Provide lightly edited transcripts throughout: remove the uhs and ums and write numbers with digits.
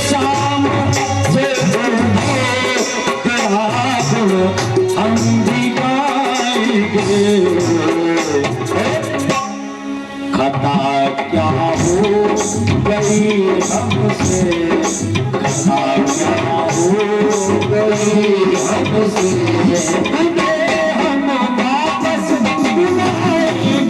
शाम से हम भी गाएंगे, खता क्या हो गई हमसे, खता क्या हो गई हमसे, हम वापस बुलाएंगे,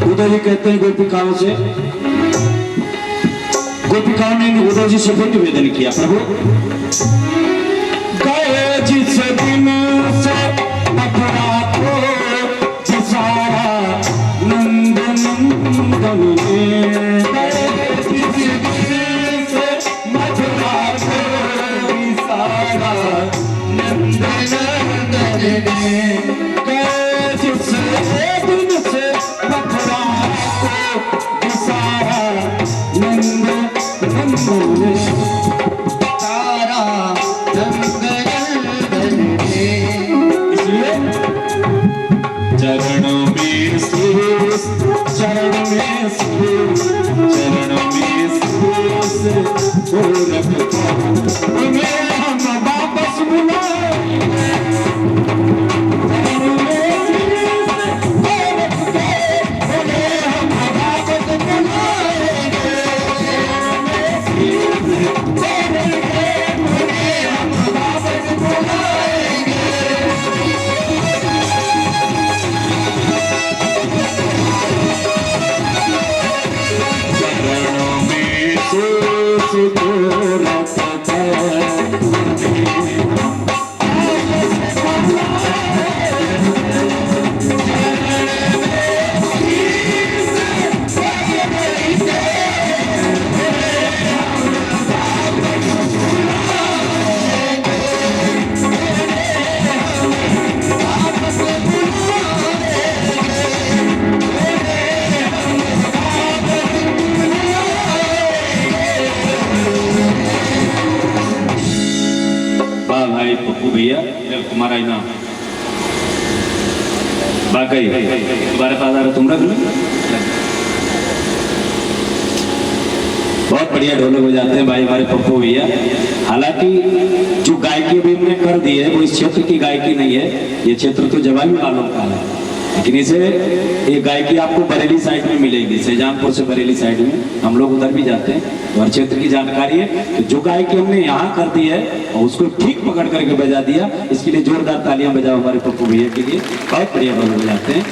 उद्धव जी कहते हैं गोपिकाओं से, गोपिकाओं ने उद्धव जी से फिर निवेदन किया, प्रभु गए जिस दिन से मथुरा को जिसारा नंद नंदन ने, गए जिस दिन से मथुरा को जिसारा नंद नंदन ने, गए जिस दिन से मथुरा को जिसारा नंद नंदन ने, तारा नंद नंदन ने। इसलिए चरणों में शीश, चरणों में शीश, चरणों में शीश को रखता हूं, तुम्हें हम वापस बुलाएंगे, चरणों में शीश को रखते उन्हें हम वापस बुलाएंगे, चरणों में शीश को रखते उन्हें हम वापस बुलाएंगे। चरणों में शीश को रखते भाई पप्पू भैया तुम्हारा इनाम बाकी तुम्हारे पास आ रहा, तुम रख लो। बहुत बढ़िया ढोलक बजाते हैं भाई हमारे पप्पू भैया। हालांकि जो गायकी अभी हमने कर दी है वो इस क्षेत्र की गायकी नहीं है, ये क्षेत्र तो जवानी वालों का है, लेकिन इसे ये गायकी आपको बरेली साइड में मिलेगी, शाहजहांपुर से बरेली साइड में, हम लोग उधर भी जाते हैं और क्षेत्र की जानकारी है। तो जो गायकी हमने यहाँ कर दी है और उसको ठीक पकड़ करके बजा दिया, इसके लिए जोरदार तालियां बजाओ हमारे पप्पू भैया के लिए, बहुत बढ़िया ढोलक बजाते हैं,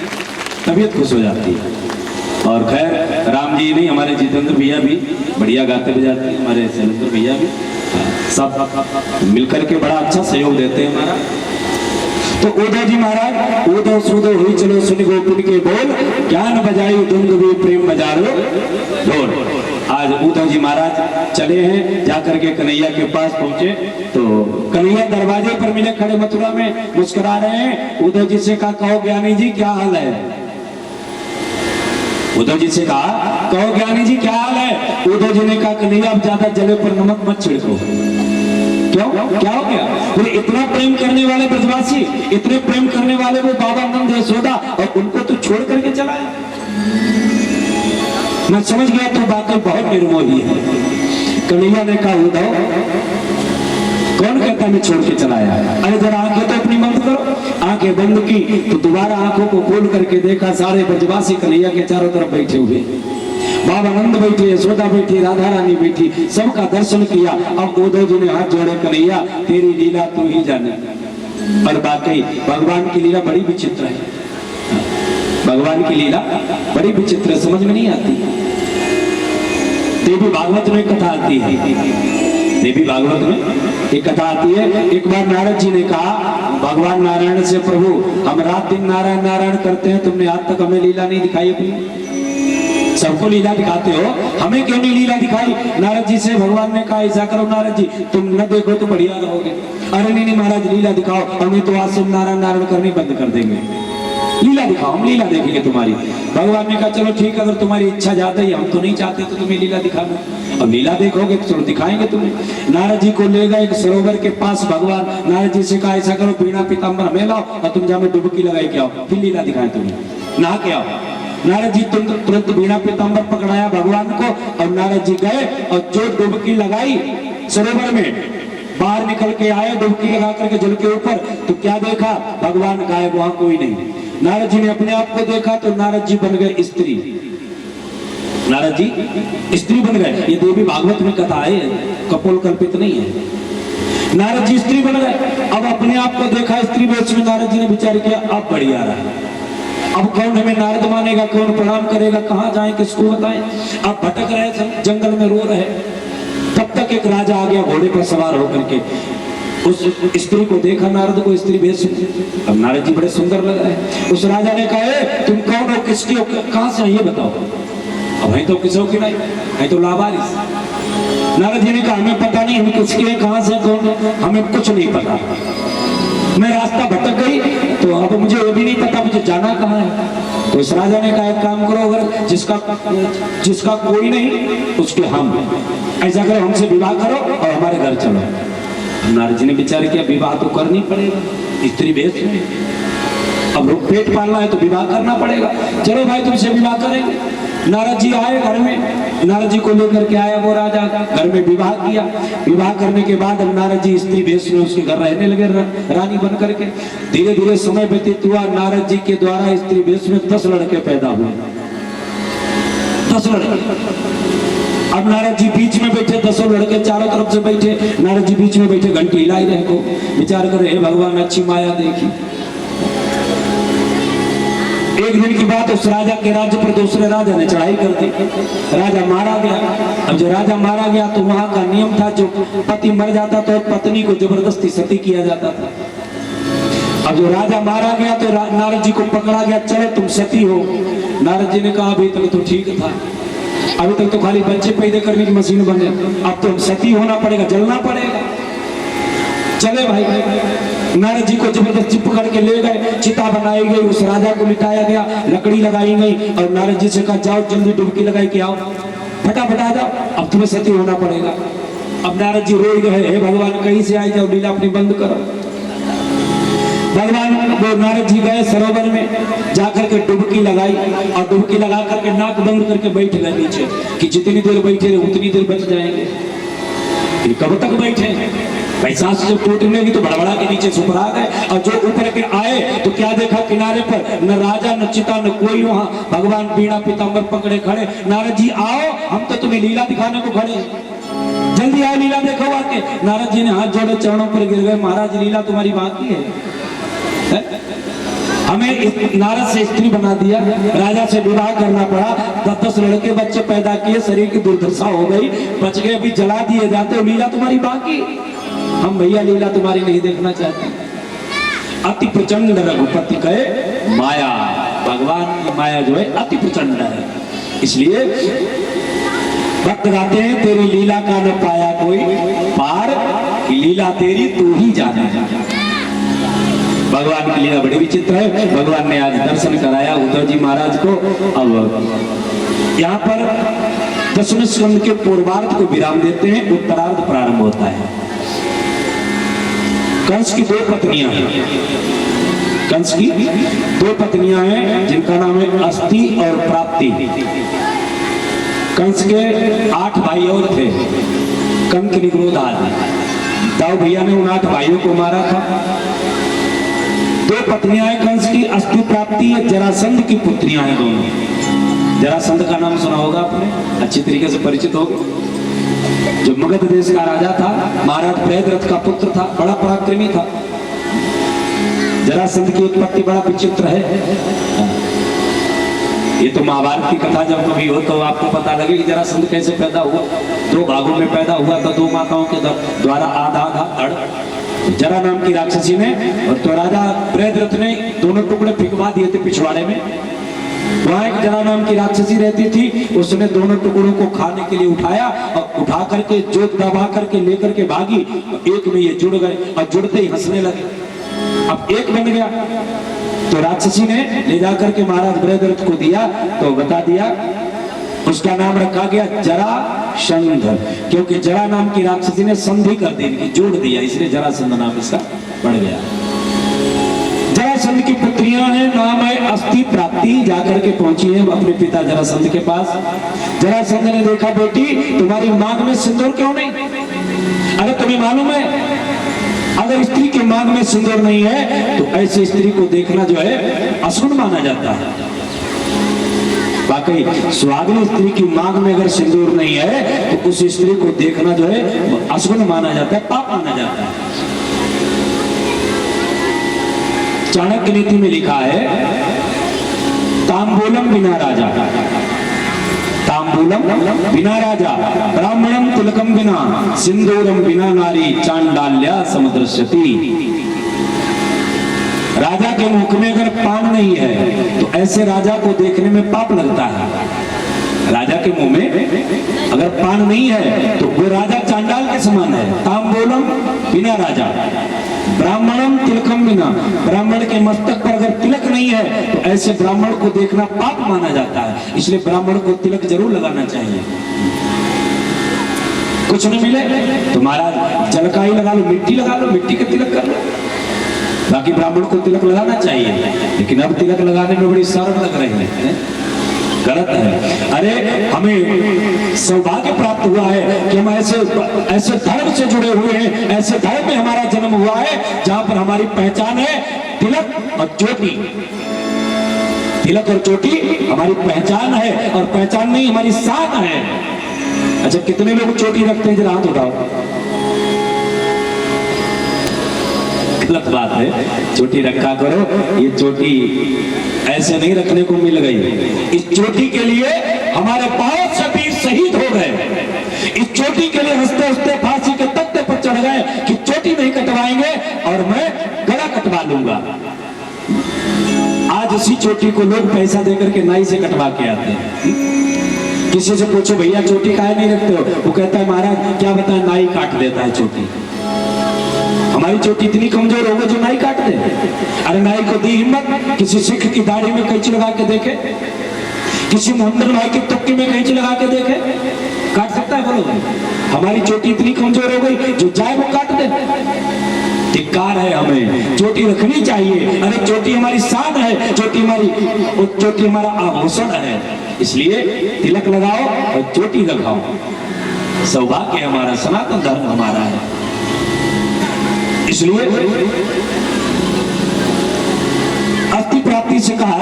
तबीयत खुश हो जाती है। और खैर राम जी नहीं, हमारे जितेंद्र भैया भी बढ़िया गाते बजाते हैं, हमारे शैलेंद्र भैया भी, सब मिलकर के बड़ा अच्छा सहयोग देते हैं हमारा। तो उद्धव जी महाराज, उद्धव सुधो हुई चलो सुन गोकुल के बोल, ज्ञान बजाई धुंध भी प्रेम बजारो ढोल। आज उद्धव जी महाराज चले हैं, जाकर के कन्हैया के पास पहुंचे तो कन्हैया दरवाजे पर मिले खड़े मथुरा में, मुस्कुरा रहे हैं। उद्धव जी से कहा, कहो ज्ञानी जी क्या हाल है। उद्धव जी से कहा, कहो ज्ञानी जी क्या हाल है। उद्धव जी ने कहा, कन्हैया अब ज्यादा जले पर नमक मत छिड़को। क्यों, क्या हो गया। बोले इतना प्रेम करने वाले ब्रजवासी, इतने प्रेम करने वाले वो बाबा नंद यशोदा, और उनको तो छोड़ करके चलाया। मैं समझ गया तो बातें बहुत निर्मोही है। कन्हैया ने कहा, उद्धव कौन कहता मैं छोड़ के चलाया। अरे जरा आंखें तो अपनी बंद करो। आंखें बंद की तो दोबारा आंखों को खोल करके देखा, सारे ब्रजवासी कन्हैया के चारों तरफ बैठे हुए, बाबा नंद बैठे, यशोदा बैठी, राधा रानी बैठी, सबका दर्शन किया। अब उद्धव जी ने हाथ जोड़े, कन्हैया तेरी लीला तू ही जाने। और वाकई भगवान की लीला बड़ी विचित्र है, भगवान की लीला बड़ी विचित्र है, समझ में नहीं आती। देवी भागवत में कथा आती है, देवी भागवत में एक कथा आती है। एक बार नारद जी ने कहा भगवान नारायण से, प्रभु हम रात दिन नारायण नारायण करते हैं, तुमने आज तक हमें लीला नहीं दिखाई अपनी। सबको लीला दिखाते हो, हमें क्यों नहीं लीला दिखाई? नारद जी से भगवान ने कहा ऐसा करो नारद जी, तुम न देखो तो बढ़िया रहोगे। अरे नहीं महाराज लीला दिखाओ, हमें तो आज से नारायण नारायण करनी बंद कर देंगे, लीला दिखाओ, हम लीला देखेंगे तुम्हारी। भगवान ने कहा चलो ठीक है, अगर तुम्हारी इच्छा जाती है, हम तो नहीं चाहते तो तुम्हें लीला दिखाना, अब लीला देखोगे तो चलो दिखाएंगे तुम्हें। नारद जी को ले गए एक सरोवर के पास भगवान। नारद जी से कहा ऐसा करो बीणा पीताम्बर हमें लाओ और तुम जाओ डुबकी लगाई के आओ, फिर लीला दिखाए तुम्हें, नहा के आओ। नारद जी तुरंत बीणा पीताम्बर पकड़ाया भगवान को और नारद जी गए और जो डुबकी लगाई सरोवर में, बाहर निकल के आए डुबकी लगा करके जल के ऊपर, तो क्या देखा? भगवान गायब, वहां कोई नहीं। नारद जी ने अपने आप को देखा तो नारद जी बन गए स्त्री, नारद जी स्त्री बन गए। ये देवी भागवत में कथा है, कपोल कल्पित नहीं है। नारद जी स्त्री बन गए। अब अपने आप को देखा स्त्री वेश में, नारद जी ने विचार किया अब बढ़िया रहा, अब कौन हमें नारद मानेगा, कौन प्रणाम करेगा, कहाँ जाए, किसको बताएं। अब भटक रहे जंगल में, रो रहे। तब तक एक राजा आ गया घोड़े पर सवार होकर के, उस स्त्री को देखा नारद को स्त्री भेष में। अब नारद जी बड़े सुंदर लग रहे। उस राजा ने कहा तुम कौन हो, किसकी हो, कहां से ये बताओ। अब है तो किसो की नहीं, है तो लावारिस। नारद जी ने कहा हमें पता नहीं हम किसके हैं, कहां से कौन है, हमें कुछ नहीं पता, मैं रास्ता भटक गई तो अब मुझे ये भी नहीं पता मुझे जाना कहाँ है। तो इस राजा ने कहा एक काम करो, अगर जिसका कोई नहीं उसके हम, ऐसा करो हमसे विवाह करो और हमारे घर चलो। नारद जी ने विचार किया विवाह तो करनी पड़ेगा, स्त्री भेष में, अब पेट पालना है तो विवाह करना पड़ेगा, चलो भाई तुमसे विवाह करेंगे। नारद जी आए घर में, नारद जी को लेकर के आया वो राजा, घर में विवाह किया। विवाह करने के बाद अब नारद जी स्त्री भेष में उसके घर रहने लगे रानी बन करके। धीरे धीरे समय व्यतीत हुआ, नारद जी के द्वारा स्त्री भेष में 10 लड़के पैदा हुए, 10 लड़के। अब नारद जी बीच में बैठे, 10 लड़के चारों तरफ से बैठे, नारद जी बीच में बैठे घंटी हिलाई रहे को विचार कर रहे भगवान अच्छी माया देखी। एक दिन की बात, उस राजा के राज्य पर दूसरे राजा ने चढ़ाई कर दी, राजा मारा गया। अब जो राजा मारा गया तो वहां का नियम था जो पति मर जाता तो पत्नी को जबरदस्ती सती किया जाता था। अब जो राजा मारा गया तो नारद जी को पकड़ा गया, चलो तुम सती हो। नारद जी ने कहा अभी तक तो ठीक था, अभी तक तो खाली बच्चे पैदा करने की मशीन बने, अब तो सती होना पड़ेगा, जलना पड़ेगा। चले भाई, नारद जी को जबरदस्ती पकड़ के ले गए, चिता बनाई गई, उस राजा को लिटाया गया, लकड़ी लगाई गई और नारद जी से कहा जाओ जल्दी डुबकी लगाई के आओ, फटाफट आ जाओ, अब तुम्हें सती होना पड़ेगा। अब नारद जी रो गए, हे भगवान कहीं से आई जाओ, लीला अपनी बंद करो। भगवान वो नारद जी गए सरोवर में, जाकर के डुबकी लगाई और डुबकी लगा करके नाक बंद करके बैठ गए नीचे कि जितनी देर बैठे रहे उतनी देर बच जाएंगे। कब तक बैठे भाई, सांस जब टूटने लगी तो बड़बड़ा के नीचे सुपरा गए और जो ऊपर के आए तो क्या देखा किनारे पर न राजा न चिता न कोई, वहां भगवान बीणा पीताम्बर पकड़े खड़े। नारद जी आओ, हम तो तुम्हें लीला दिखाने को खड़े, जल्दी आओ लीला देखो आके। नारद जी ने हाथ जोड़े चरणों पर गिर गए, महाराज लीला तुम्हारी बाकी है, हमें नारद से स्त्री बना दिया, राजा से विवाह करना पड़ा, 10 लड़के बच्चे पैदा किए, शरीर की दुर्दशा हो गई, बच गए, अभी जला दिए जाते हो, लीला तुम्हारी बाकी, हम भैया लीला तुम्हारी नहीं देखना चाहते। अति प्रचंड रघुपति कहे माया, भगवान की माया जो है अति प्रचंड है, इसलिए भक्त गाते हैं तेरी लीला का न पाया कोई पार, लीला तेरी तू ही जाने। भगवान की लीला बड़ी विचित्र है। भगवान ने आज दर्शन कराया उद्धव जी महाराज को। अब यहाँ पर 10वें स्कंद के पूर्वार्ध को विराम देते हैं, उत्तरार्ध प्रारंभ होता है। कंस की 2 पत्नियां हैं, कंस की 2 पत्नियां हैं जिनका नाम है अस्ति और प्राप्ति। कंस के 8 भाई और थे, कंक निग्रोध आदि। दाऊ भैया ने उन 8 भाइयों को मारा था। 2 पत्नियां हैं कंस की, अस्ति प्राप्ति, जरासंध की पुत्रियां हैं दोनों। जरासंध का नाम सुना होगा आपने, अच्छी तरीके से परिचित होगा, जो मगध देश का राजा था, महाराज प्रहद्रथ का पुत्र था, बड़ा पराक्रमी था। जरासंध की उत्पत्ति बड़ा विचित्र है। ये तो महाभारत की कथा जब कभी हो तो आपको पता लगे कि जरासंध कैसे पैदा हुआ। 2 भागों में पैदा हुआ था, 2 माताओं के द्वारा आधा आधा धड़। जरा नाम की राक्षसी ने और तो राजा प्रेतरथ ने दोनों टुकड़े फिकवा दिए थे पिछवाड़े में। वहां एक जरा नाम की राक्षसी रहती थी, उसने दोनों टुकड़ों को खाने के लिए उठाया और उठा करके जो दबा करके लेकर के भागी। एक में ये जुड़ गए और जुड़ते ही हंसने लगे, अब एक बन गया। तो राक्षसी ने ले जाकर के महाराज बृहद्रथ को दिया तो बता दिया, उसका नाम रखा गया जरासंध, क्योंकि जरा नाम की राक्षसी ने संधि कर दी, इनकी जोड़ दिया, इसलिए जरासंध नाम इसका पड़ गया। जरासंध की पुत्रियां हैं, नाम है अस्थि प्राप्ति, जाकर के पहुंची है अपने पिता जरासंध के पास। जरासंध ने देखा, बेटी तुम्हारी मांग में सिंदूर क्यों नहीं? अरे तुम्हें मालूम है अगर स्त्री के मांग में सिंदूर नहीं है तो ऐसी स्त्री को देखना जो है अशुभ माना जाता है। वाकई सुहागिन स्त्री की मांग में अगर सिंदूर नहीं है तो उस स्त्री को देखना जो है अशुभ माना जाता है, पाप माना जाता है। चाणक्य नीति में लिखा है, तांबूलम बिना राजा, तांबूलम बिना राजा, ब्राह्मणम तिलकम बिना, सिंदूरम बिना नारी, चांडाल्या समदृश्यति। राजा के मुख में अगर पान नहीं है तो ऐसे राजा को देखने में पाप लगता है। राजा के मुंह में अगर पान नहीं है तो वो राजा चांडाल के समान है। तांबूलम बिना राजा, ब्राह्मणम तिलकम बिना, ब्राह्मण के मस्तक पर अगर तिलक नहीं है तो ऐसे ब्राह्मण को देखना पाप माना जाता है, इसलिए ब्राह्मण को तिलक जरूर लगाना चाहिए। कुछ नहीं मिले तो महाराज जल का ही लगा लो, मिट्टी लगा लो, मिट्टी का तिलक कर लो, बाकी ब्राह्मण को तिलक लगाना चाहिए। लेकिन अब तिलक लगाने में बड़ी शर्म लग रही है, गलत है। अरे हमें सौभाग्य प्राप्त हुआ है कि हम ऐसे धर्म से जुड़े हुए हैं, ऐसे धर्म में हमारा जन्म हुआ है जहां पर हमारी पहचान है तिलक और चोटी। तिलक और चोटी हमारी पहचान है और पहचान नहीं हमारी शान है। अच्छा कितने लोग चोटी रखते हैं, जरा हाथ उठाओ। गलत बात है, चोटी रखा करो। ये चोटी ऐसे नहीं रखने को मिल गई। इस चोटी के लिए हमारे बहुत से वीर शहीद हो गए। इस चोटी के लिए हंसते हंसते फांसी के तख्ते पर चढ़ गए कि चोटी नहीं कटवाएंगे और मैं गला कटवा लूंगा। आज उसी चोटी को लोग पैसा देकर के नाई से कटवा के आते हैं। किसी से पूछो भैया चोटी काहे नहीं रखते हो, वो कहता है महाराज क्या बताएं नाई काट देता है चोटी। हमारी चोटी इतनी कमजोर हो गई जो नाई काट दे। अरे नाई को दी हिम्मत, किसी सिख की दाढ़ी में कैंची लगा के देखे, किसी मोहम्मद भाई की तुक्की में कैंची लगा के देखे, काट सकता है बोलो? हमारी चोटी इतनी कमजोर हो गई जो जाए वो काट दे। धिक्कार है, हमें चोटी रखनी चाहिए। अरे चोटी हमारी शान है, चोटी हमारा आभूषण है, इसलिए तिलक लगाओ और चोटी लगाओ। सौभाग्य हमारा, सनातन धर्म हमारा है। इसलिए अस्थि प्राप्ति से कहा,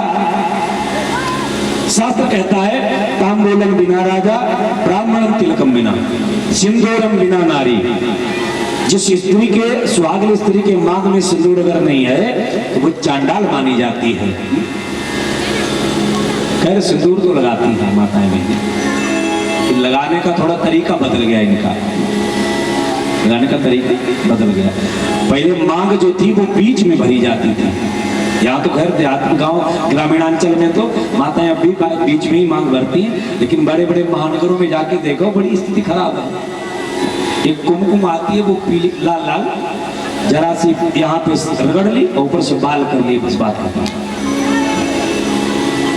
शास्त्र कहता है तांबूलम बिना राजा, ब्राह्मणम तिलकम बिना, सिंदूरम बिना नारी। जिस स्त्री के सुहागिन स्त्री के मांग में सिंदूर अगर नहीं है तो वो चांडाल मानी जाती है। खैर सिंदूर तो लगाती है माताएं भी, लगाने का थोड़ा तरीका बदल गया, इनका लगाने का तरीका बदल गया। पहले मांग जो थी वो बीच में भरी जाती थी। यहाँ तो घर देहात गांव ग्रामीणांचल में तो माताएं अब भी बीच में ही मांग भरती हैं, लेकिन बड़े बड़े महानगरों में जाके देखो बड़ी स्थिति खराब है। एक कुमकुम आती है वो पीली लाल लाल, जरा सी यहाँ पे रगड़ ली और ऊपर से बाल कर ली, बस बात खत्म।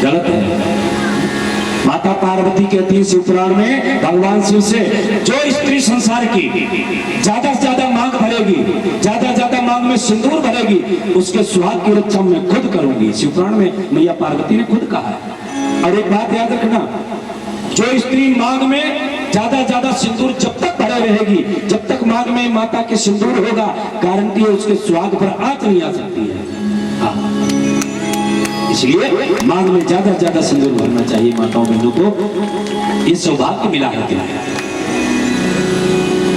गलत है। माता पार्वती कहती है शिव पुराण में भगवान शिव से, जो स्त्री संसार की ज्यादा से ज्यादा मांग भरेगी, ज्यादा ज्यादा मांग में सिंदूर भरेगी, उसके सुहाग की रक्षा मैं खुद करूंगी। शिव पुराण में मैया पार्वती ने खुद कहा है। और एक बात याद रखना, जो स्त्री मांग में ज्यादा ज्यादा सिंदूर जब तक भरे रहेगी, जब तक मांग में माता के सिंदूर होगा, गारंटी है उसके सुहाग पर आंच नहीं आ सकती है। इसलिए मांग में ज्यादा ज्यादा सिंदूर भरना चाहिए माताओं बहनों को, ये सौभाग्य मिला है।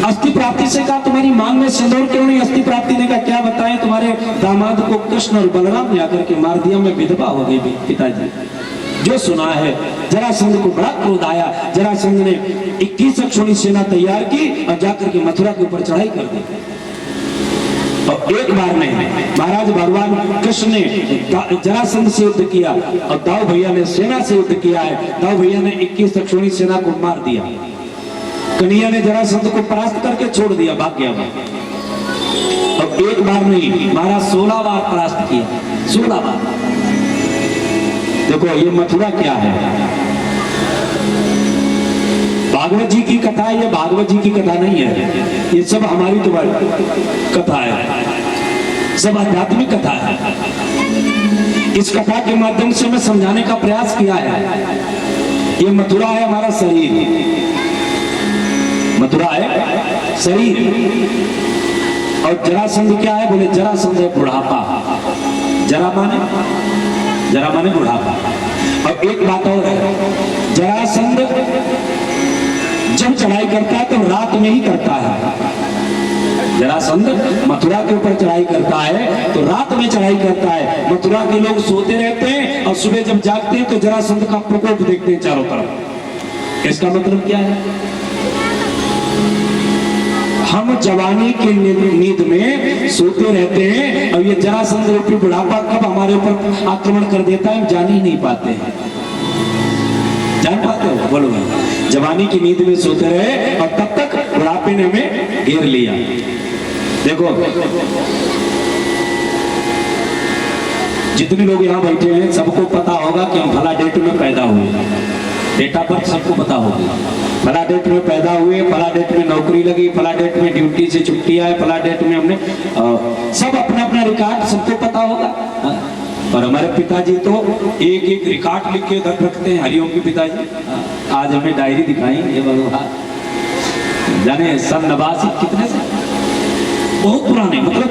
अस्थि प्राप्ति से कहा तुम्हारी मांग में सिंदूर क्यों नहीं? अस्थि प्राप्ति ने कहा क्या बताएं, तुम्हारे दामाद को कृष्ण और बलराम ने आकर के मार दिया, मैं विधवा हो गई पिताजी। जो सुना है। जरासंध को बड़ा क्रोध आया। जरासंध ने 21 अक्षौणी सेना तैयार की और जाकर के मथुरा के ऊपर चढ़ाई कर दी। और एक बार नहीं, महाराज भगवान कृष्ण ने जरासंध से युद्ध किया और दाऊ भैया ने सेना से युद्ध किया है। दाऊ भैया ने 21 अक्षौणी सेना को मार दिया। कन्हैया ने जरासंध को परास्त करके छोड़ दिया, भाग गया। और एक बार नहीं, महाराज 16 बार परास्त किया, 16 बार। देखो ये मथुरा क्या है, भागवत जी की कथा है। ये भागवत जी की कथा नहीं है, ये सब हमारी तुम्हारी कथा है, सब आध्यात्मिक कथा है। इस कथा के माध्यम से मैं समझाने का प्रयास किया है। ये मथुरा है हमारा शरीर, मथुरा है शरीर। और जरासंध क्या है, बोले जरासंध है बुढ़ापा। जरा माने बुढ़ापा। और एक बात और है, जरासंध जब चढ़ाई करता है तो रात में ही करता है। जरासंध मथुरा के ऊपर चढ़ाई करता है तो रात में चढ़ाई करता है। मथुरा के लोग सोते रहते हैं और सुबह जब जागते हैं तो जरासंध का प्रकोप देखते हैं चारों तरफ। इसका मतलब क्या है, हम जवानी की नींद में सोते रहते हैं और ये जरासंध रूपी बुढ़ापा कब हमारे ऊपर आक्रमण कर देता है हम जान ही नहीं पाते हैं। जान पाते हो? बोलो भाई। जवानी की नींद में सोते रहे और तब तक बुढ़ापे ने हमें घेर लिया। देखो जितने लोग यहाँ बैठे हैं सबको पता होगा कि हम फला डेट में पैदा हुए, डेट ऑफ बर्थ सबको पता होगा। फला डेट में पैदा हुए, फला डेट में नौकरी लगी, फला डेट में ड्यूटी से छुट्टी आए, फला डेट में हमने सब अपना अपना रिकॉर्ड सबको पता होगा। और हमारे पिताजी तो एक एक रिकॉर्ड लिख के घर रखते हैं। हरिओम के पिताजी आज हमें डायरी दिखाई, ये जाने सन 89 कितने से, बहुत पुराने, मतलब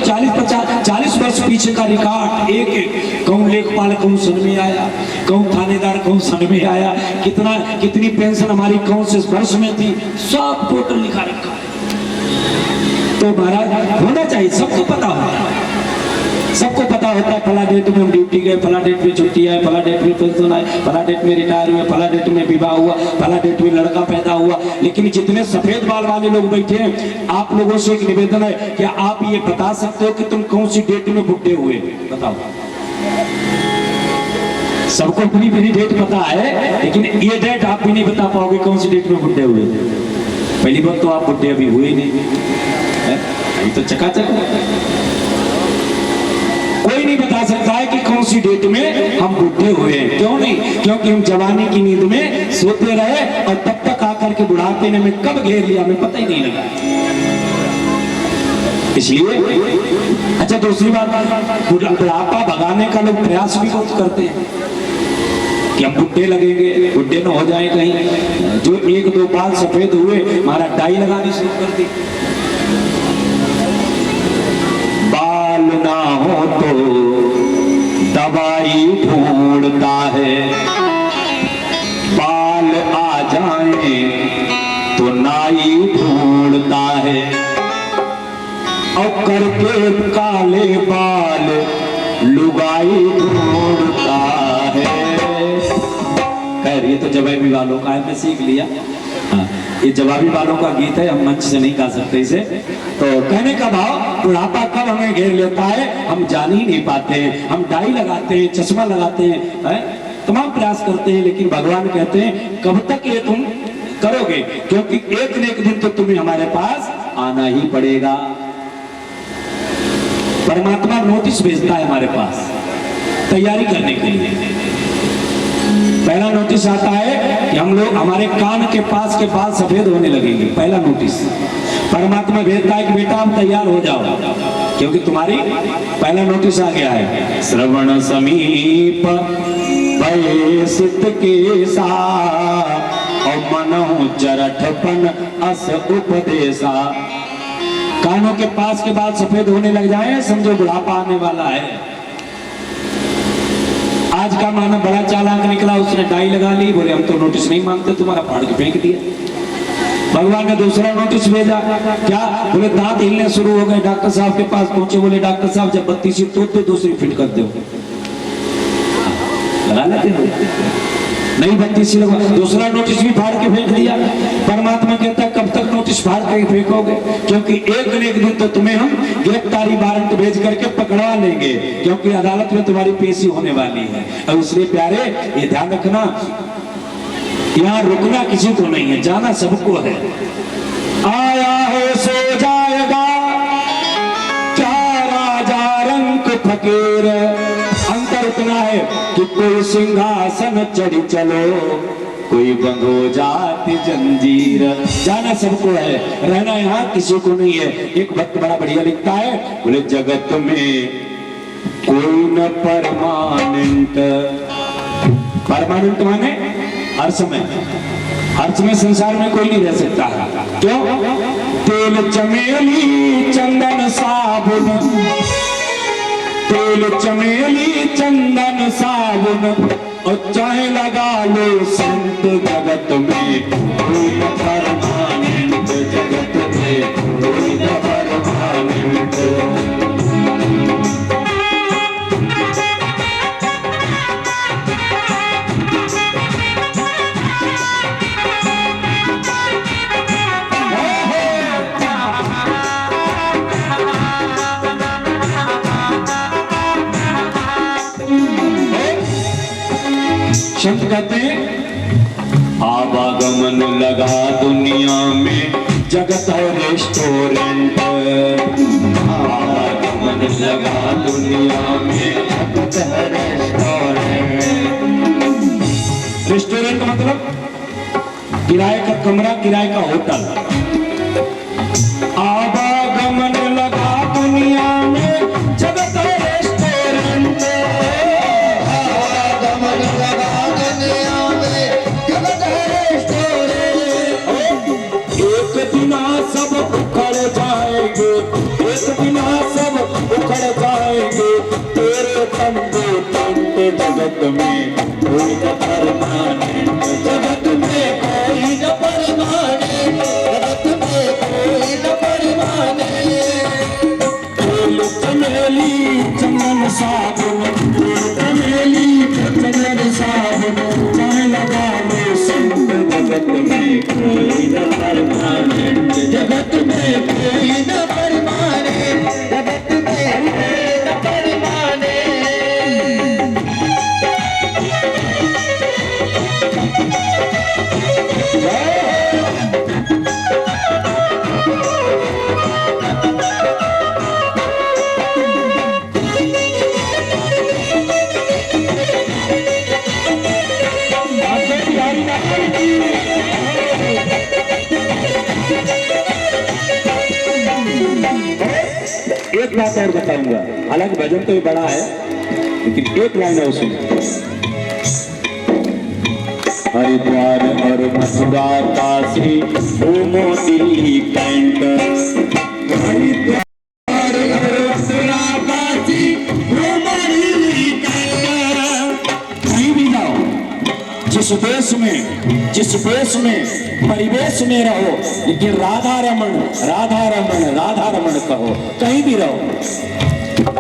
40 वर्ष पीछे का रिकॉर्ड। एक एक कौन लेखपाल कौन सन में आया, कौन थानेदार कौन सन में आया, कितनी पेंशन हमारी कौन से वर्ष में थी, सब टोटल लिखा रखा है। तो महाराज होना चाहिए, सबको पता होता है, सबको पता होता है फला डेट में हम ड्यूटी गए, फला डेट में छुट्टी आए, फला डेट में पेंशन आए, फला डेट में रिटायर हुए, फला डेट में विवाह हुआ, फला डेट में लड़का पैदा हुआ। लेकिन जितने सफेद बाल वाले लोग बैठे हैं, आप लोगों से एक निवेदन है, क्या आप ये बता सकते हो कि तुम कौन सी डेट में बुढ़े हुए? बताओ। सबको अपनी अपनी डेट पता है, लेकिन ये डेट आप भी नहीं बता पाओगे कौन सी डेट में बुढ़े हुए। पहली बात तो आप बुढ़े अभी हुए नहीं, अभी तो चकाचक। कोई नहीं बता सकता है कि कौन सी डेट में हम बुढ़े हुए हैं। क्यों नहीं? क्योंकि हम जवानी की नींद में सोते रहे और तब तक आकर के बुढ़ापे ने हमें कब घेर लिया हमें पता ही नहीं लगा। इसलिए अच्छा, दूसरी बात, बुढ़ापा भगाने का लोग प्रयास भी बहुत करते हैं कि हम बुढ़े लगेंगे, बुढ़े न हो जाए कहीं। जो एक दो बाल सफेद हुए, हमारा डाई लगानी शुरू कर दी। बाल ना हो तो दवाई ढूंढता है, बाल आ जाए तो नाई ढूंढता है, और करके काले बाल लुगाई ढूंढता है। खैर ये तो जवाबी वालों का है, मैं सीख लिया। हाँ, ये जवाबी वालों का गीत है, हम मंच से नहीं गा सकते इसे। तो कहने का भाव, बुढ़ापा कब हमें घेर लेता है हम जान ही नहीं पाते हैं। हम डाई लगाते हैं, चश्मा लगाते हैं, तमाम प्रयास करते हैं, लेकिन भगवान कहते हैं कब तक ये तुम करोगे, क्योंकि एक न एक दिन तो तुम्हें हमारे पास आना ही पड़ेगा। परमात्मा नोटिस भेजता है हमारे पास तैयारी करने के लिए। पहला नोटिस आता है कि हम लोग, हमारे कान के पास के बाल सफेद होने लगेंगे। पहला नोटिस परमात्मा भेजता है कि बेटा आप तैयार हो जाओ, क्योंकि तुम्हारी पहला नोटिस आ गया है। श्रवण समीप पैसित केसा और मनहु जरठपन अस उपदेशा। कानों के पास के बाल सफेद होने लग जाए, समझो बुढ़ापा आने वाला है। आज का मानव बड़ा चालाक निकला, उसने डाई लगा ली, बोले हम तो नोटिस नहीं मांगते, तुम्हारा फाड़ के फेंक दिया। भगवान ने दूसरा नोटिस भेजा, क्या? बोले दांत हिलने शुरू हो गए। डॉक्टर साहब के पास पहुंचे, बोले डॉक्टर साहब जब 32 तोड़ दो दूसरी फिट कर दो। लगा लेते हो, नहीं बनती सी लगा। दूसरा नोटिस भी फाड़ के फेंक दिया। परमात्मा कहता है कब तक नोटिस फाड़ के फेंकोगे, क्योंकि एक न एक दिन तो तुम्हें हम गिरफ्तारी वारंट भेज करके पकड़वा लेंगे, क्योंकि अदालत में तुम्हारी पेशी होने वाली है। और इसलिए प्यारे ये ध्यान रखना, यहाँ रुकना किसी को नहीं है, जाना सबको है। आया है सो जाएगा, क्या राजा रंग फकीर। अंतर इतना है कि कोई सिंहासन चढ़ी चलो, कोई बंधो जाति जंजीर। जाना सबको है, रहना यहाँ किसी को नहीं है। एक भक्त बड़ा बढ़िया लिखता है, बोले जगत में कोई न परमानेंट। परमानेंट माने हर समय संसार में कोई नहीं रह सकता। क्यों? तेल चमेली चंदन साबुन, तेल चमेली चंदन साबुन, और चाहे लगा लो संत। जगत में कोई न परमानेंट, जगत में कोई न परमानेंट। संत कहते हैं आवागमन लगा दुनिया में, जगत है रेस्टोरेंट। आवागमन लगा दुनिया में, जगत है रेस्टोरेंट। रेस्टोरेंट मतलब किराए का कमरा, किराए का होटल। आवागमन लगा दुनिया में, जगत है रेस्टोरेंट। आवागमन लगा सब उखड़ जाएंगे, एक बिना सब उखड़ जाएंगे। तेरे तंबू तंबू जगत में कोई न परमानेंट, जगत में कोई न परमानेंट, जगत में कोई न परमानेंट। तेल चमेली चंदन साबुन, तेल चमेली चंदन साबुन, चाहे लगा लो संत। जगत में कोई न परमानेंट, जगत में कोई न परमानेंट, जगत में कोई न परमानेंट। एक बात और बताऊंगा, हालांकि भजन तो ये बड़ा है, लेकिन एक लाइन है उसमें। हरिद्वार और मथुरा काशी घूमो दिल्ली कैंट। हरिद्वार और मथुरा काशी घूमो दिल्ली कैंट। कहीं भी जाओ, जिस देश में परिवेश में रहो, लेकिन राधा रमन राधा रमन राधा रमन कहो, कहीं भी रहो।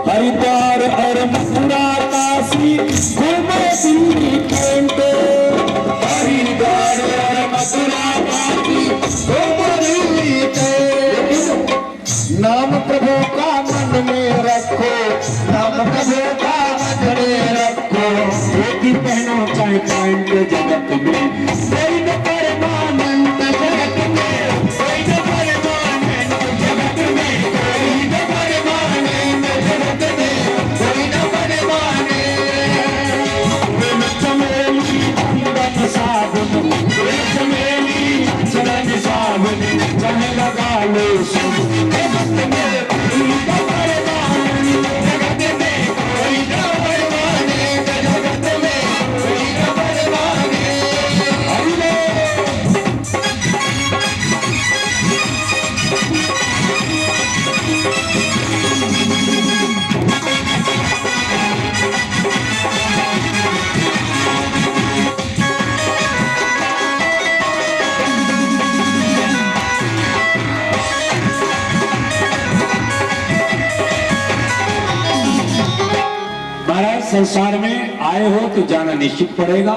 हरिद्वार और मथुरा काशी घूमो दिल्ली कैंट। हरिद्वार और मथुरा काशी घूमो दिल्ली कैंट। नाम प्रभु का मन में रखो, नाम प्रभु का मन में रखो। धोती पहनो चाहे पैंट, जगत में कोई न परमानेंट, जगत में कोई न परमानेंट, जगत में कोई न परमानेंट, जगत में कोई न परमानेंट। तेल चमेली चंदन साबुन, तेल चमेली चंदन साबुन, चाहे लगा लो सब। जगत में कोई न परमानेंट, जगत में कोई न परमानेंट, जगत में कोई न परमानेंट। संसार में आए हो तो जाना निश्चित पड़ेगा।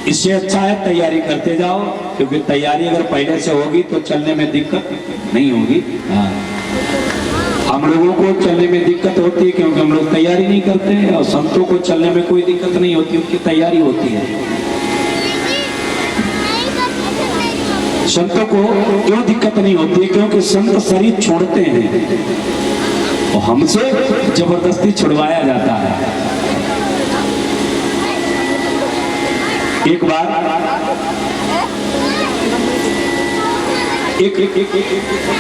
इससे अच्छा है तैयारी करते जाओ, क्योंकि तैयारी अगर पहले से होगी तो चलने में दिक्कत नहीं होगी। हाँ, हम लोगों को चलने में दिक्कत होती है क्योंकि हम लोग तैयारी नहीं करते हैं, और संतों को चलने में कोई दिक्कत नहीं होती, उनकी तैयारी होती है। संतों को क्यों दिक्कत नहीं होती है? क्योंकि संत शरीर छोड़ते हैं और हमसे जबरदस्ती छुड़वाया जाता है। एक बार एक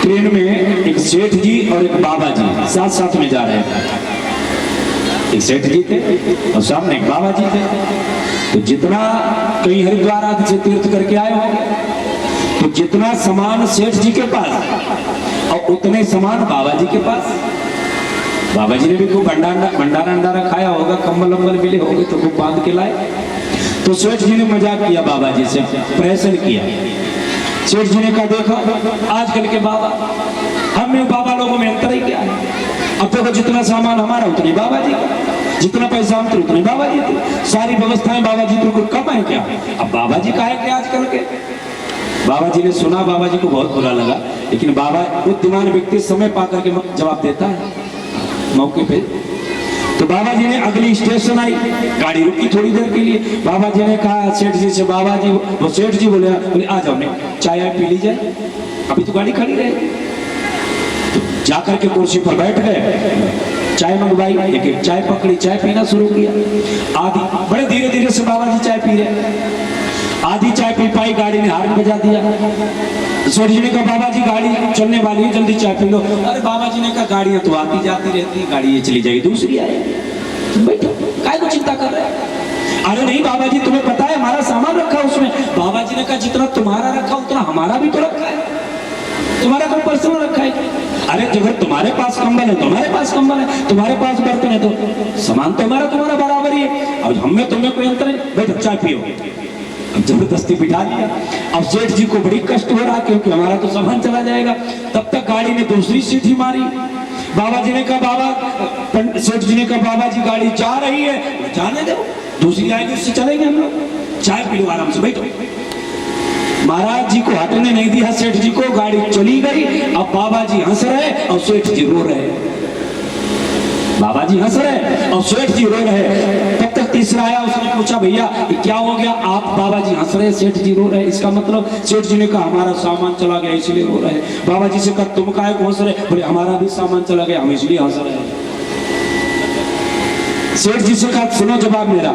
ट्रेन में एक सेठ जी और एक बाबा जी साथ साथ में जा रहे थे। एक सेठ जी थे और सामने एक बाबा जी थे। तो जितना कहीं हरिद्वार आदि से तीर्थ करके आए होंगे, तो जितना सामान सेठ जी के पास और उतने सामान बाबा जी के पास। बाबा जी ने भी खूब भंडारा अंडारा खाया होगा, कंबल वंबल मिले होंगे तो खूब बांध के लाए। तो सेठ जी ने मजाक किया बाबा जी से, प्रेशर किया। सेठ जी ने कहा देखो आजकल के बाबा, हम में बाबा लोगों में अंतर ही क्या है? अब देखो जितना सामान हमारा उतनी बाबा जी का, जितना पैसा हम तो उतनी बाबा जी थे, सारी व्यवस्थाएं बाबा जी तो कम है क्या? अब बाबा जी का है क्या आजकल के? बाबा जी ने सुना, बाबा जी को बहुत बुरा लगा, लेकिन बाबा बुद्धिमान व्यक्ति समय पा करके जवाब देता है मौके पे। तो बाबा जी ने अगली स्टेशन आई, गाड़ी रुकी थोड़ी देर के लिए। बाबा जी ने कहा सेठ जी से, बाबा जी, वो सेठ जी बोले आ जाओ, नहीं चाय पी लीजिए, अभी तो गाड़ी खड़ी रहेगी। तो जाकर के कुर्सी पर बैठ गए, चाय मंगवाई, एक चाय पकड़ी, चाय पीना शुरू किया। आधी बड़े धीरे धीरे से बाबा जी चाय पी रहे। आधी चाय पी पाई, गाड़ी ने हॉर्न बजा दिया। सेठ जी ने कहा बाबा जी गाड़ी चलने वाली है, जल्दी चाय पी लो। अरे बाबा जी ने कहा गाड़ियां तो आती जाती रहती है, गाड़ी ये चली जाएगी, दूसरी आएगी, तुम बैठो, काहे को चिंता कर रहे हैं? अरे नहीं बाबा जी तुम्हें पता है हमारा सामान रखा उसमें। बाबा जी ने कहा जितना तुम्हारा रखा उतना हमारा भी तो रखा है, तुम्हारा तो पर्सनल रखा है। अरे अगर तुम्हारे पास कंबल है, तुम्हारे पास कंबल है, तुम्हारे पास बर्तन है, तो सामान तो हमारा तुम्हारा बराबर ही है। अब हम में तुम्हें कोई अंतर नहीं, बैठो चाय पियो। अब जबरदस्ती बिठा दिया। अब सेठ जी को बड़ी कष्ट हो रहा क्योंकि हमारा तो सामान चला जाएगा। तब तक गाड़ी ने दूसरी सीटी मारी। बाबा जी ने कहा बाबा, सेठ जी ने कहा बाबा जी गाड़ी जा रही है, जाने दो, दूसरी आएगी उससे चलेंगे हम लोग, चाय पी लो आराम से, बैठो। महाराज जी को हटने नहीं दिया सेठ जी को, गाड़ी चली गई। अब बाबा जी हंस रहे और सेठ जी रो रहे। बाबा जी हंस रहे और सेठ जी रो रहे। तब तक तीसरा आया, उसने पूछा भैया क्या हो गया? आप बाबा जी हंस रहे, सेठ जी रो रहे, इसका मतलब? सेठ जी ने कहा हमारा सामान चला गया इसलिए रो रहे। बाबा जी से कहा तुम काहे को हंस रहे? बोले हमारा भी सामान चला गया, हम इसलिए हंस रहे हैं। सेठ जी से कहा सुनो जवाब मेरा,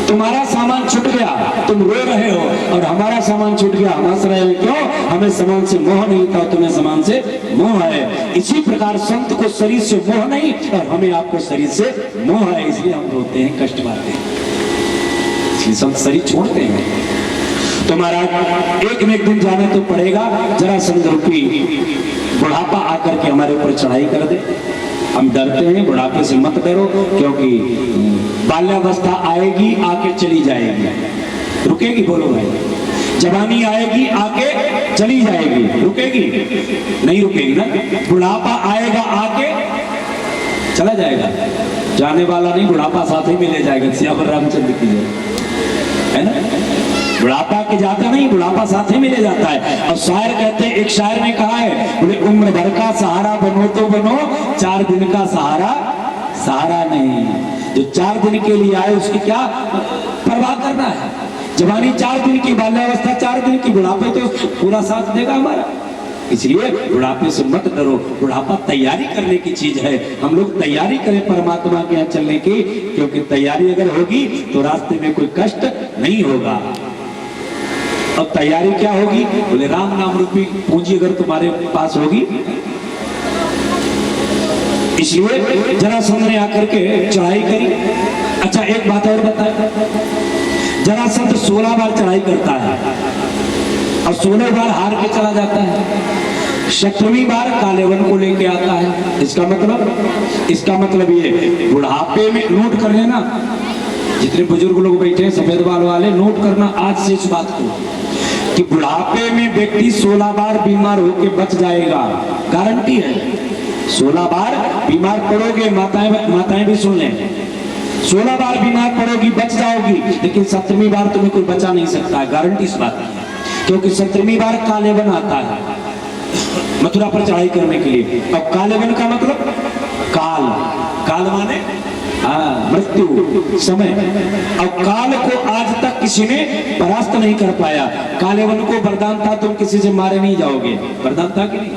तुम्हारा सामान छूट गया, तुम रो रहे हो, और हमारा सामान छूट गया, हम हंस रहे हो। क्यों? हमें सामान से मोह नहीं था, तुम्हें सामान से मोह है। इसी प्रकार संत को शरीर से मोह नहीं और हमें आपको शरीर से मोह है, इसलिए हम रोते हैं, कष्ट पाते हैं, इसलिए संत शरीर छोड़ते हैं। तो महाराज एक न एक दिन जाना तो पड़ेगा। जरासंध रूपी बुढ़ापा आकर के हमारे ऊपर चढ़ाई कर दे। हम डरते हैं, बुढ़ापे से मत डरो, क्योंकि बाल्यावस्था आएगी आके चली जाएगी, रुकेगी? बोलो भाई, जवानी आएगी आके चली जाएगी, रुकेगी? नहीं रुकेगी ना। बुढ़ापा आएगा आके चला जाएगा, जाने वाला नहीं, बुढ़ापा साथ ही में ले जाएगा। सियावर रामचंद्र की है ना, बुढ़ापा के जाता नहीं, बुढ़ापा साथ ही में ले जाता है। और शायर कहते हैं, एक शायर ने कहा है, बोले उम्र भर का सहारा बनो तो बनो, 4 दिन का सहारा सहारा नहीं। जो 4 दिन के लिए आए उसकी क्या परवाह करना है? जवानी 4 दिन की, बाल्यावस्था 4 दिन की, बुढ़ापे तो पूरा साथ देगा हमारा। इसलिए बुढ़ापे से मत डरो, बुढ़ापा तैयारी करने की चीज है। हम लोग तैयारी करें परमात्मा के यहाँ चलने की, क्योंकि तैयारी अगर होगी तो रास्ते में कोई कष्ट नहीं होगा। और तैयारी क्या होगी? बोले राम नाम रूपी पूंजी अगर तुम्हारे पास होगी। इसलिए जरासंध ने आकर के चढ़ाई करी। अच्छा एक बात और बताए, जरासंध 16 बार चढ़ाई करता है और 16 बार हार के चला जाता है। 17वीं बार कालेवन को लेके आता है। इसका मतलब ये, बुढ़ापे में नोट कर लेना, जितने बुजुर्ग लोग बैठे हैं सफेद बाल वाले, नोट करना आज से इस बात को, कि बुढ़ापे में व्यक्ति 16 बार बीमार होकर बच जाएगा, गारंटी है। 16 बार बीमार पड़ोगे, माताएं भी सुन लें, 16 बार बीमार पड़ोगी बच जाओगी, लेकिन 17वीं बार तुम्हें कोई बचा नहीं सकता है, गारंटी इस बात की है। क्योंकि 17वीं बार कालेवन आता है मथुरा पर चढ़ाई करने के लिए। अब कालेवन का मतलब काल, काल माने मृत्यु, समय। अब काल को आज तक किसी ने परास्त नहीं कर पाया। कालेवन को वरदान था तुम किसी से मारे नहीं जाओगे, वरदान था कि नहीं?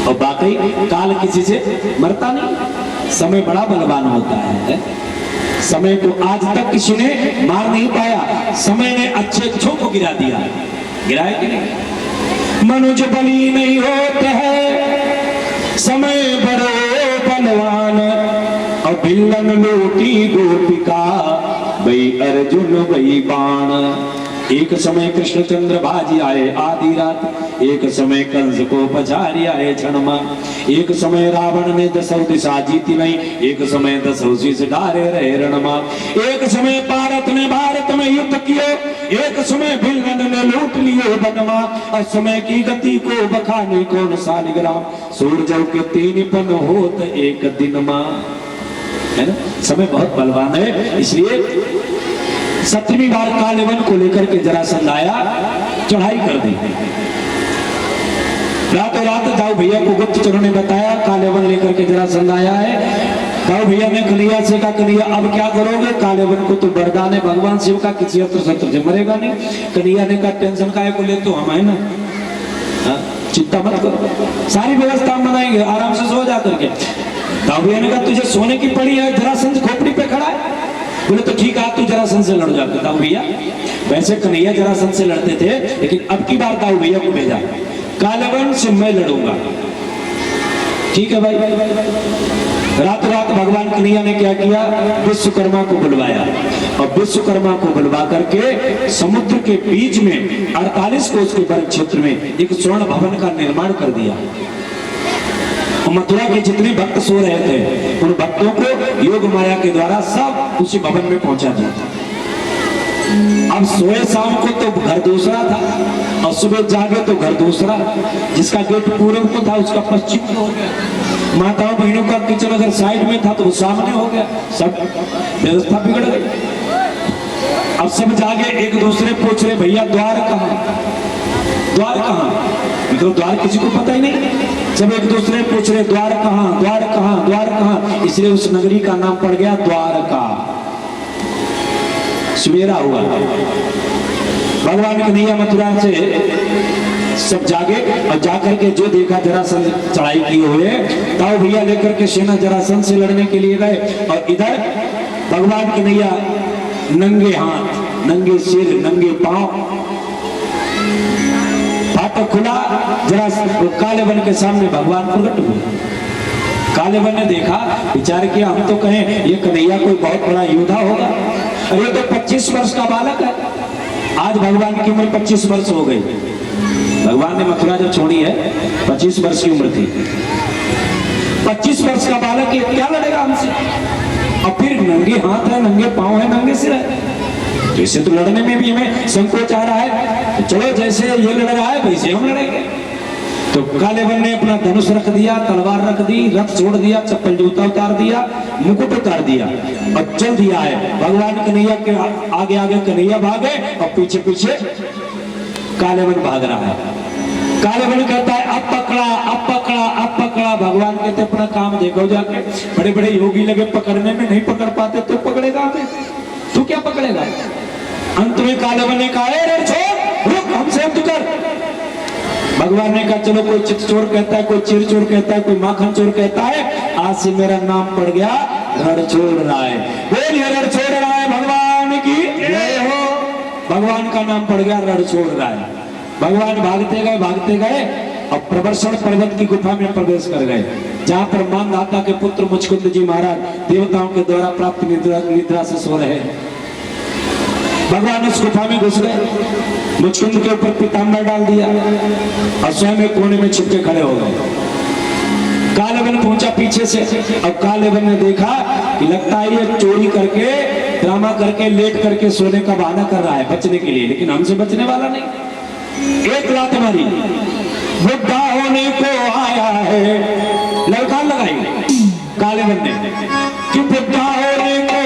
और बाकी काल किसी से मरता नहीं, समय बड़ा बलवान होता है। समय को आज तक किसी ने मार नहीं पाया। समय ने अच्छे अच्छों को गिरा दिया, गिराए कि नहीं? मनुज बली नहीं होता है समय बड़ो बलवान, और बिल्लन लूटी गोपिका भई अर्जुन भई बाण। एक समय कृष्णचंद्र बाजी आए आधी रात, एक समय कंस को पछारी आए क्षणमा, एक समय रावण ने दसों दिशा जीती नहीं, एक समय दसों शीश डारे रहे रणमा, एक समय भारत में युद्ध किए, एक समय भिल्लन ने लूट लिए वनमा, और समय की गति को बखाने कौन सालिग्राम, सूरज के तीन पन होत एक दिन मा। है ना, समय बहुत बलवान है। इसलिए 17वीं बार कालेवन को लेकर के जरासंध आया, चढ़ाई कर दी। रातों रात दाऊ भैया को गुप्तचरों ने बताया कालेवन लेकर के जरासंध आया है। दाऊ भैया ने कन्हैया से कहा कन्हैया अब क्या करोगे? कालेवन को तो वरदान है भगवान शिव का, किसी अस्त्र शस्त्र से मरेगा नहीं। कन्हैया ने कहा टेंशन काहे को ले, तो हम है ना, चिंता मत करो, सारी व्यवस्था हम बनाएंगे, आराम से सो जा करके। दाऊ भैया ने कहा तुझे सोने की पड़ी है, जरासंध खोपड़ी पे खड़ा है। बोले तो ठीक है तू जरासंध से लड़ जाते। दाऊ भैया, वैसे कन्हैया जरासंध से लड़ते थे, लेकिन अब की बार दाऊ भैया को भेजा, कालेवन से मैं लड़ूंगा। ठीक है भाई। रात रात भगवान कन्हैया ने क्या किया? विश्वकर्मा को बुलवाया, और विश्वकर्मा को बुलवा करके समुद्र के बीच में 48 कोस के वर्ग क्षेत्र में एक स्वर्ण भवन का निर्माण कर दिया। मथुरा के जितने भक्त सो रहे थे उन भक्तों को योग माया के द्वारा सब उसी भवन में पहुंचा दिया। अब सोए शाम को तो घर दूसरा था, और सुबह जागे तो घर दूसरा। जिसका गेट पूर्व को था उसका पश्चिम में हो गया। माताओं बहनों का किचन अगर साइड में था तो वो सामने हो गया। सब व्यवस्था बिगड़ गई। अब सब जागे, एक दूसरे पूछ रहे भैया द्वार कहाँ, द्वार कहाँ? तो द्वार किसी को पता ही नहीं। सब एक दूसरे पूछ रहे द्वार कहाँ, द्वार कहाँ, द्वार कहाँ। इसलिए उस नगरी का नाम पड़ गया द्वारका। सवेरा हुआ, भगवान कन्हैया मथुरा से सब जागे, और जाकर के जो देखा जरासंध चढ़ाई किए हुए, ताऊ भैया लेकर के सेना जरासंध से लड़ने के लिए गए। और इधर भगवान कन्हैया नंगे हाथ, नंगे सिर, नंगे पांव, फाटक खुला, जरा कालेवन के सामने भगवान प्रकट हुए। कालेवन ने देखा, विचार किया हम तो कहें ये कन्हैया कोई बहुत बड़ा योद्धा होगा, और ये तो 25 वर्ष का बालक है। आज भगवान की उम्र 25 वर्ष हो गई। भगवान ने मथुरा जब छोड़ी है 25 वर्ष की उम्र थी। 25 वर्ष का बालक ये क्या लड़ेगा हमसे? और फिर नंगे हाथ है, नंगे पांव है, नंगे सिर है, तो इससे तो लड़ने में भी हमें संकोच आ रहा है। तो चलो जैसे ये लड़ रहा है वैसे हम लड़ेंगे। तो कालेवन ने अपना धनुष रख दिया, तलवार रख दी, रथ छोड़ दिया, चप्पल जूता उतार दिया, मुकुट उतार दिया, और चल दिया है। भगवान कन्हैया के आगे आगे कन्हैया भागे, और पीछे पीछे कालेवन भाग रहा है। कालेवन कहता है अब पकड़ा, अब पकड़ा, अब पकड़ा। भगवान कहते अपना काम देखो जाके। बड़े बड़े योगी लगे पकड़ने में, नहीं पकड़ पाते तो पकड़ेगा हमें, तू क्या पकड़ेगा? अंत में कालेवन ने कहा रुक, हमसे अब तू कर। भगवान ने कहा चलो, कोई चित चोर कहता है, कोई चिर चोर कहता है, कोई माखन चोर कहता है, आज से मेरा नाम पड़ गया रणछोड़ राय। बोलिए रणछोड़ राय भगवान की जय हो। भगवान का नाम पड़ गया रणछोड़ राय। भगवान भागते गए और प्रवर्षण पर्वत की गुफा में प्रवेश कर गए, जहां पर मानधाता के पुत्र मुचकुंद जी महाराज देवताओं के द्वारा प्राप्त निद्रा से सो रहे। भगवान उस गुफा में घुस गए, मुचकुंद के ऊपर पीताम्बर डाल दिया, और स्वयं एक कोने में छिपके खड़े हो गए। कालेवन पहुंचा पीछे से, अब कालेवन ने देखा कि लगता है ये चोरी करके, ड्रामा करके, लेट करके सोने का बहाना कर रहा है बचने के लिए, लेकिन हमसे बचने वाला नहीं। एक लात मारी, बुढ़ा होने को आया है, लड़का लगाई कालेवन ने कि बुढ़ा होने को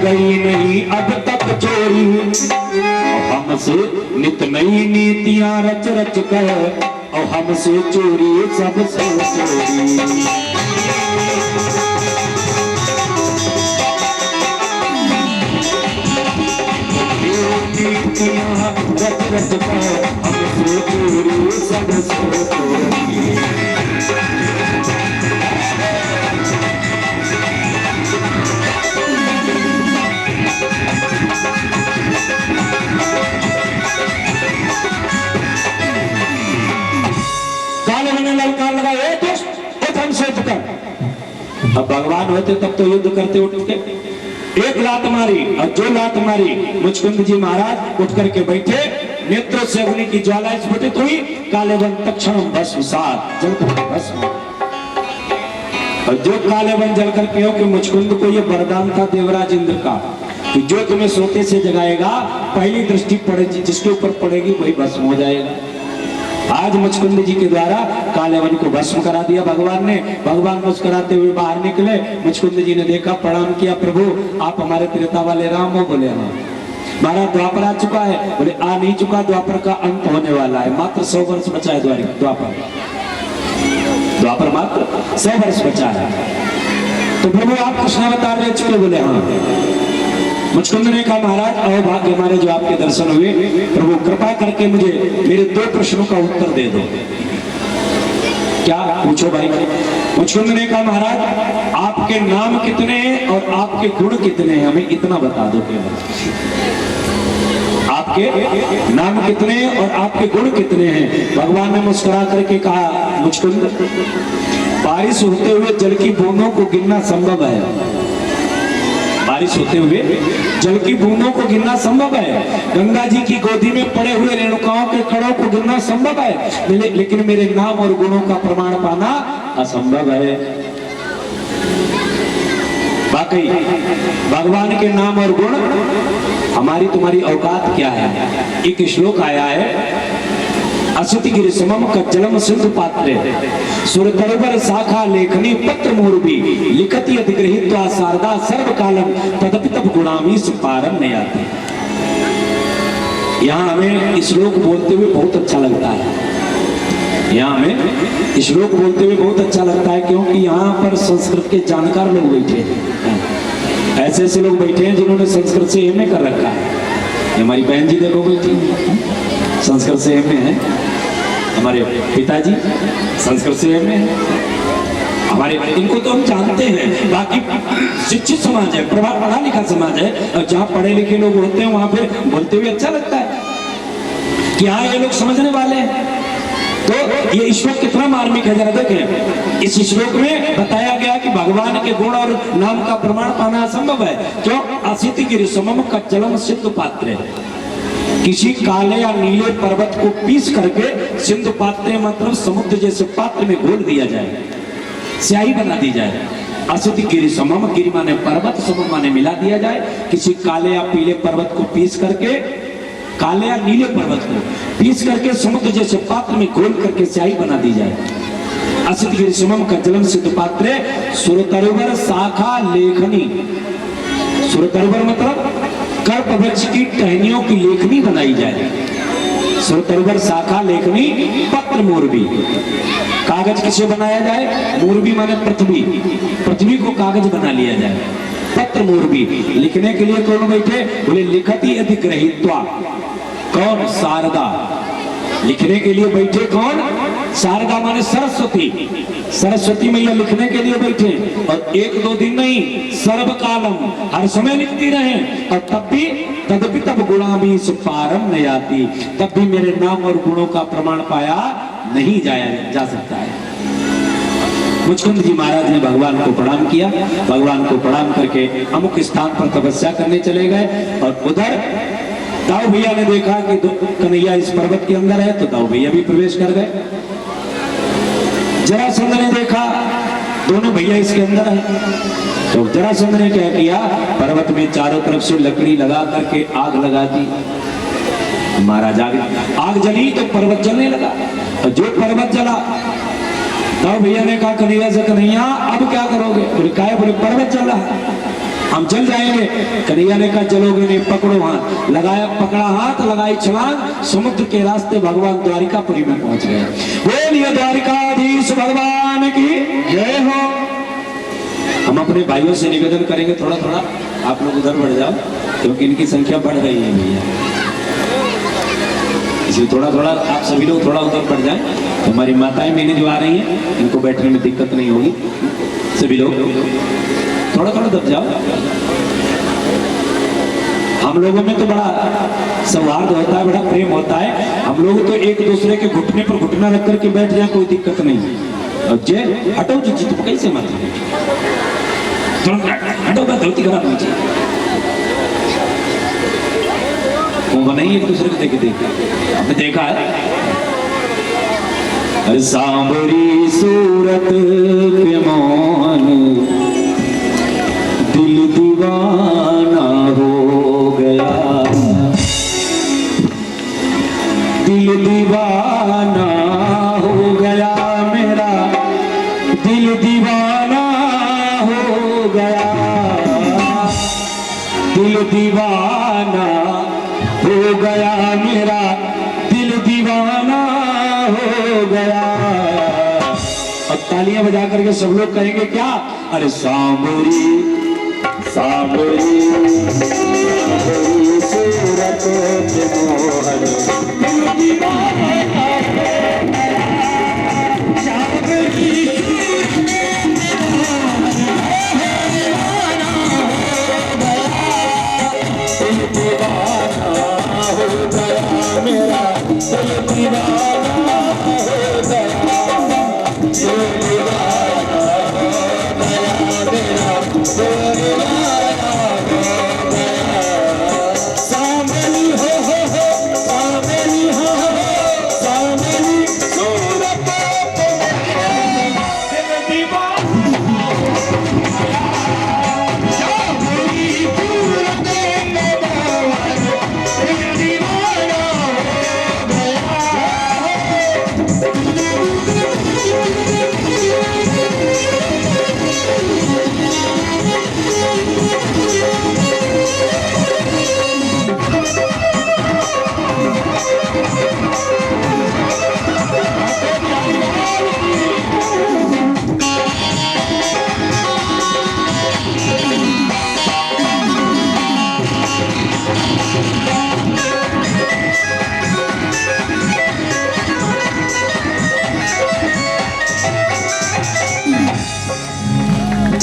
गई नहीं अब तक चोरी, हमसे नित नई नीतियां रच रच कर, और हमसे चोरी सबसे चोरी। नीतियां रच रच कर, हमसे चोरी सबसे चोरी। ललकार लगा, ए दुष्ट उठ हमसे उठ कर। अब भगवान होते तब तो युद्ध करते उठ के, एक लात मारी, और जो लात मारी मुचकुंद जी महाराज उठ करके बैठे, नेत्रों से अग्नि की ज्वाला स्फुटित हुई, कालेवन तत्क्षण भस्मसात जल करके भस्म। और जो कालेवन जल करके हो कि मुचकुंद को ये वरदान था देवराज इंद्र का कि जो तुम्हें सोते से जगाएगा, पहली दृष्टि पड़ेगी जिसके ऊपर पड़ेगी वही भस्म हो जाएगा। आज मुचकुंद जी के द्वारा कालेवन को भस्म करा दिया भगवान ने। भगवान मुस्कुराते हुए बाहर निकले, मुचकुंद जी ने देखा, प्रणाम किया, प्रभु आप हमारे त्रेता वाले राम हो? बोले हाँ। महाराज द्वापर आ चुका है? बोले आ नहीं चुका, द्वापर का अंत होने वाला है, मात्र 100 वर्ष बचा है। द्वापर मात्र 100 वर्ष बचा है। तो प्रभु आप कृष्णावतार ले चुके? बोले हाँ। मुचकुंद ने कहा महाराज आओ, भाग्य हमारे जो आपके दर्शन हुए, प्रभु कृपा करके मुझे मेरे 2 प्रश्नों का उत्तर दे दो। क्या पूछो भाई? मुचकुंद ने कहा महाराज आपके नाम कितने हैं और आपके गुण कितने हैं, हमें इतना बता दो केवल। आपके नाम कितने हैं और आपके गुण कितने हैं? भगवान ने मुस्कुरा करके कहा मुचकुंद, बारिश होते हुए जल की बूंदों को गिनना संभव है। बारिश होते हुए जल की बूंदों को गिनना संभव है। गंगा जी की गोदी में पड़े हुए रेणुकाओं के कणों को गिनना संभव है, लेकिन मेरे नाम और गुणों का प्रमाण पाना असंभव है। वाकई भगवान के नाम और गुण, हमारी तुम्हारी औकात क्या है? एक श्लोक आया है, असुति गिरि समम कज्जलम सिंधु पात्रे, सुरतरुवर शाखा लेखनी पत्र मोरबी, लिखति अधिगृहीत्वा शारदा सर्व कालम, तदपि तब गुणामी सुपारम नयाति। यहाँ हमें श्लोक बोलते हुए बहुत अच्छा लगता है। यहाँ हमें श्लोक बोलते हुए बहुत अच्छा लगता है, क्योंकि यहाँ पर संस्कृत के जानकार लोग बैठे हैं। ऐसे ऐसे लोग बैठे हैं जिन्होंने संस्कृत से एमए कर रखा है। हमारी बहन जी देखो बैठी संस्कृत से एमए है, हमारे पिताजी संस्कृत से एमए है, हमारे इनको तो हम जानते हैं। बाकी शिक्षित समाज है, पढ़ा लिखा समाज है, और जहाँ पढ़े लिखे लोग होते हैं वहां पे बोलते हुए अच्छा लगता है कि हाँ ये लोग समझने वाले हैं। तो ये श्लोक कितना मार्मिक है जरा देखें। इस श्लोक में बताया गया कि भगवान के गुण और नाम का प्रमाण पाना असंभव है। क्यों? असिति गिरि समम कज्जलम सिंधु पात्रे, किसी काले या नीले पर्वत को पीस करके सिंधु पात्रे मतलब समुद्र जैसे पात्र में घोल दिया जाए, स्याही बना दी जाए। असिति गिरि समम, गिरि माने पर्वत, समम माने मिला दिया जाए। किसी काले या पीले पर्वत को पीस करके, काले या नीले पर्वत को पीस करके समुद्र जैसे पात्र में घोल करके स्याही बना दी जाए। असिति गिरि समम कज्जलम सिंधु पात्रे, सुरतरुवर शाखा लेखनी, सुरतरुवर मतलब कर्प वृक्ष की टहनियों की लेखनी बनाई जाए। सुरतरुवर शाखा लेखनी पत्र मोरबी, कागज किसे बनाया जाए? मोरबी माने पृथ्वी, पृथ्वी को कागज बना लिया जाए। पत्र मोरबी, लिखने के लिए कौन बैठे? बोले लिखति अधिगृहीत्वा, कौन? शारदा। लिखने के लिए बैठे कौन? शारदा माने सरस्वती, सरस्वती मैया लिखने के लिए बैठे, और 1-2 दिन नहीं, सर्वकालम हर समय लिखती रहे। और तब भी तदपि तब गुणामी सुपारम नयाति, तब भी मेरे नाम और गुणों का प्रमाण पाया नहीं जा सकता है। मुचकुंद जी महाराज ने भगवान को प्रणाम किया। भगवान को प्रणाम करके अमुक स्थान पर तपस्या करने चले गए। और उधर दाऊ भैया ने देखा कि कन्हैया इस पर्वत के अंदर है, तो दाऊ भैया भी प्रवेश कर गए। जरासंध ने देखा दोनों भैया इसके अंदर है, तो जरासंध ने क्या किया? पर्वत में चारों तरफ से लकड़ी लगा करके आग लगा दी। महाराज आग जली तो पर्वत जलने लगा, और जो पर्वत जला, दाऊ भैया ने कहा कन्हैया से, कन्हैया अब क्या करोगे? बोले क्या है? बोले पर्वत जला। हम चल जाएंगे। कन्हैया ने कहा चलोगे नहीं, पकड़ो हाथ। लगाया, पकड़ा हाथ, लगाई छलांग, समुद्र के रास्ते भगवान द्वारिकापुरी में पहुंच गए। बोलिए द्वारिकाधीश भगवान की जय हो। हम अपने भाइयों से निवेदन करेंगे, थोड़ा थोड़ा आप लोग उधर बढ़ जाओ, क्योंकि इनकी संख्या बढ़ रही है भैया, इसलिए थोड़ा थोड़ा आप सभी लोग थोड़ा उधर बढ़ जाएं। हमारी माताएं बहनें जो आ रही हैं, इनको बैठने में दिक्कत नहीं होगी। सभी लोग थोड़ा थोड़ा दब जाओ। हम लोगों में तो बड़ा सौहार्द होता है, बड़ा प्रेम होता है। हम लोग तो एक दूसरे के घुटने पर घुटना रख करके बैठ जाए, कोई दिक्कत नहीं है। और जय हटो जी, तुम कैसे मत हटो, धोती खराब नीचे वो नहीं, एक दूसरे को देखे देखे आपने देखा है। अरे सांवरी सूरत के मोहन दिल दीवाना हो गया, दिल दीवाना हो गया मेरा, दिल दीवाना हो गया, दिल दीवाना हो गया मेरा, दिल दीवाना हो गया। अब तालियां बजा करके सब लोग कहेंगे क्या? अरे सांवरी सांवरी सूरत के मोहन दिल दीवाना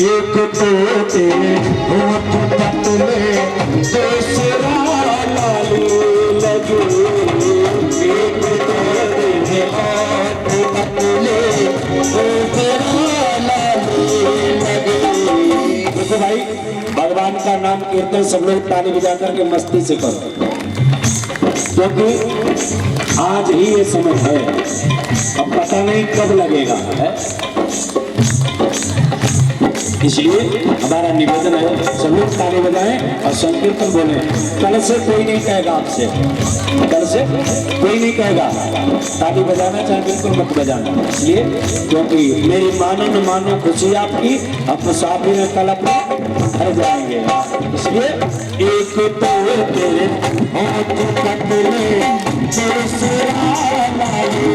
एक तोते होठ पतले दूसरा लाली लगे, एक तोते होठ पतले दूसरा लाली लगे। देखो भाई, भगवान का नाम कीर्तन सब लोग ताली बजा करके मस्ती से करो, क्योंकि आज ही ये समय है, अब पता नहीं कब लगेगा है। इसलिए हमारा निवेदन है सब लोग ताली बजाएं और संकीर्तन बोले। कल से कोई नहीं कहेगा आपसे, कल से कोई नहीं कहेगा ताली बजाना चाहे बिल्कुल मत बजाना, इसलिए क्योंकि मेरी मानो न मानो खुशी आपकी, अब मुसाफिर में कल अपने घर जाएंगे। इसलिए एक तोते होठ पतले दूसरा लाली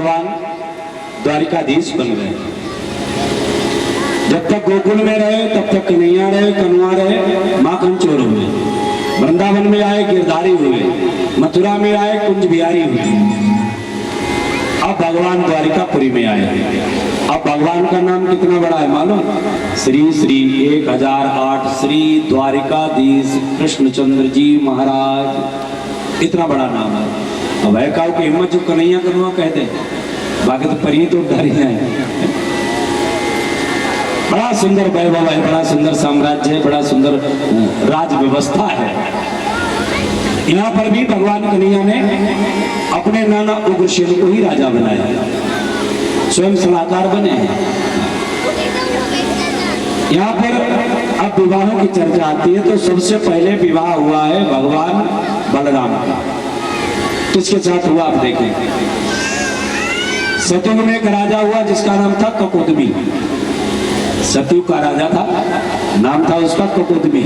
भगवान द्वारिकाधीश बन गए। जब तक गोकुल में रहे तब तक कन्हैया रहे, कनुआ रहे, माखन चोर हुए। वृंदावन में आए गिरधारी हुए, मथुरा में आए कुंज बिहारी हुए। अब भगवान द्वारिकापुरी में आए। अब भगवान का नाम कितना बड़ा है मालूम? श्री श्री 1008 श्री द्वारिकाधीश कृष्णचंद्र जी महाराज, इतना बड़ा नाम है। अब है काऊ की हिम्मत जो कन्हैया कनुआ कहते हैं, बाकी तो परिये तो डर ही जाए। बड़ा सुंदर वैभव है, बड़ा सुंदर साम्राज्य है, बड़ा सुंदर राज व्यवस्था है। यहाँ पर भी भगवान कन्हैया ने अपने नाना उग्रसेन को ही राजा बनाया, स्वयं सलाहकार बने हैं। यहाँ पर अब विवाहों की चर्चा आती है तो सबसे पहले विवाह हुआ है भगवान बलराम का। किसके साथ हुआ आप देखें। सतयुग में एक राजा हुआ जिसका नाम था ककुदमी। सतयुग का राजा था, नाम था उसका ककुदमी।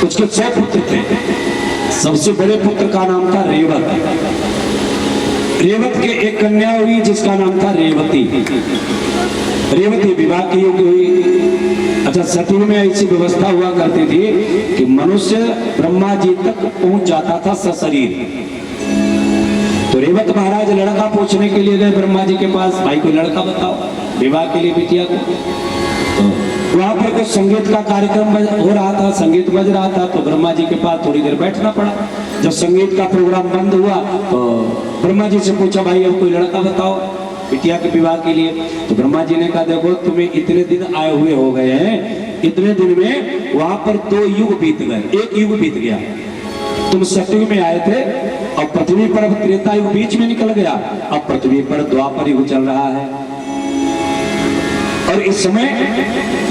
उसके 6 पुत्र थे। सबसे बड़े पुत्र का नाम था रेवत। रेवत के एक कन्या हुई जिसका नाम था रेवती। रेवती विवाह की योग्य हुई। अच्छा, सतयुग में ऐसी व्यवस्था हुआ करती थी कि मनुष्य ब्रह्मा जी तक पहुंच जाता था सशरीर। तो रेवत महाराज लड़का पूछने के लिए गए ब्रह्मा जी के पास, भाई को लड़का बताओ विवाह के लिए बिटिया को। तो वहां पर कुछ संगीत का कार्यक्रम हो रहा था, संगीत बज रहा था, तो ब्रह्मा जी के पास थोड़ी देर बैठना पड़ा। जब संगीत का प्रोग्राम बंद हुआ तो ब्रह्मा जी से पूछा, भाई अब कोई लड़का बताओ बिटिया के विवाह के लिए। तो ब्रह्मा जी ने कहा, देखो तुम्हें इतने दिन आए हुए हो गए हैं, इतने दिन में वहां पर 2 युग बीत गए, 1 युग बीत गया। तुम सतयुग में आए थे और पृथ्वी पर अब त्रेता युग बीच में निकल गया, अब पृथ्वी पर द्वापर युग चल रहा है। और इस समय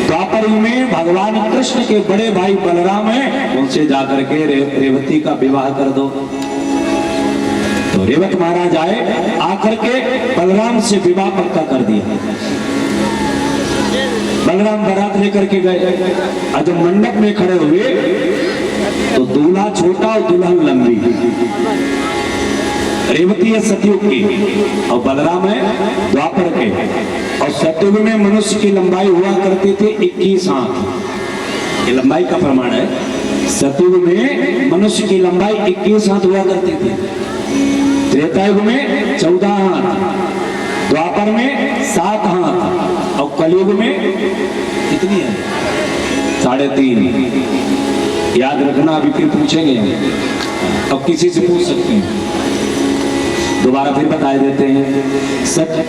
द्वापर युग में भगवान कृष्ण के बड़े भाई बलराम हैं, उनसे जाकर के रेवती का विवाह कर दो। तो रेवत महाराज आए, आकर के बलराम से विवाह पक्का कर दिया। बलराम बारात लेकर के गए और जब मंडप में खड़े हुए तो दूल्हा छोटा और दुल्हन लंबी। रेवती है सतयुग की और बलराम है द्वापर के। और सतयुग में मनुष्य की लंबाई हुआ करती थी 21 हाथ। ये लंबाई का प्रमाण है। सतयुग में मनुष्य की लंबाई 21 हाथ हुआ करती थी। त्रेतायुग में 14 हाथ, द्वापर में 7 हाथ और कलयुग में कितनी है? 3.5। याद रखना, अभी फिर पूछेंगे, अब किसी से पूछ सकते हैं, दोबारा फिर बता देते हैं।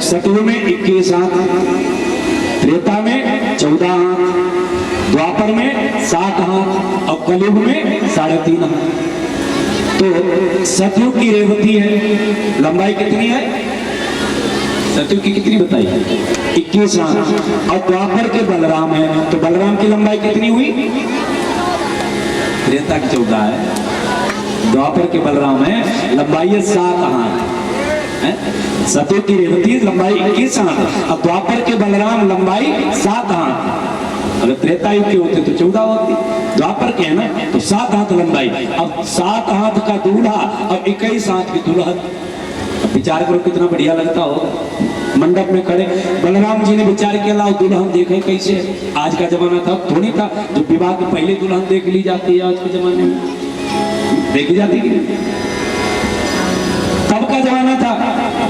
सतयुग में 21 हाथ, त्रेता में 14 हाथ, द्वापर में 7 हाथ और कलयुग में 3.5 हाथ। तो सतयुग की रेवती है, लंबाई कितनी है? सतयुग की कितनी बताई? 21 हाथ। और द्वापर के बलराम है, तो बलराम की लंबाई कितनी हुई? त्रेता की 14 है, द्वापर के बलराम है, लंबाई है 7 हाथ। सतयुग की रेवती लंबाई 21 हाथ और द्वापर के बलराम लंबाई 7 हाथ। अगर त्रेता युग के होते तो 14 होती, द्वापर के है ना, तो 7 हाथ लंबाई। अब 7 हाथ का दूल्हा और 21 हाथ की दुल्हन। अब विचार करो कितना बढ़िया लगता हो। मंडप में खड़े बलराम जी ने विचार किया, लाओ दुल्हन देखे कैसे। आज का जमाना था थोड़ी था जो विवाह के पहले दुल्हन देख ली जाती है, आज के जमाने में देखी जाती है। तब का जमाना था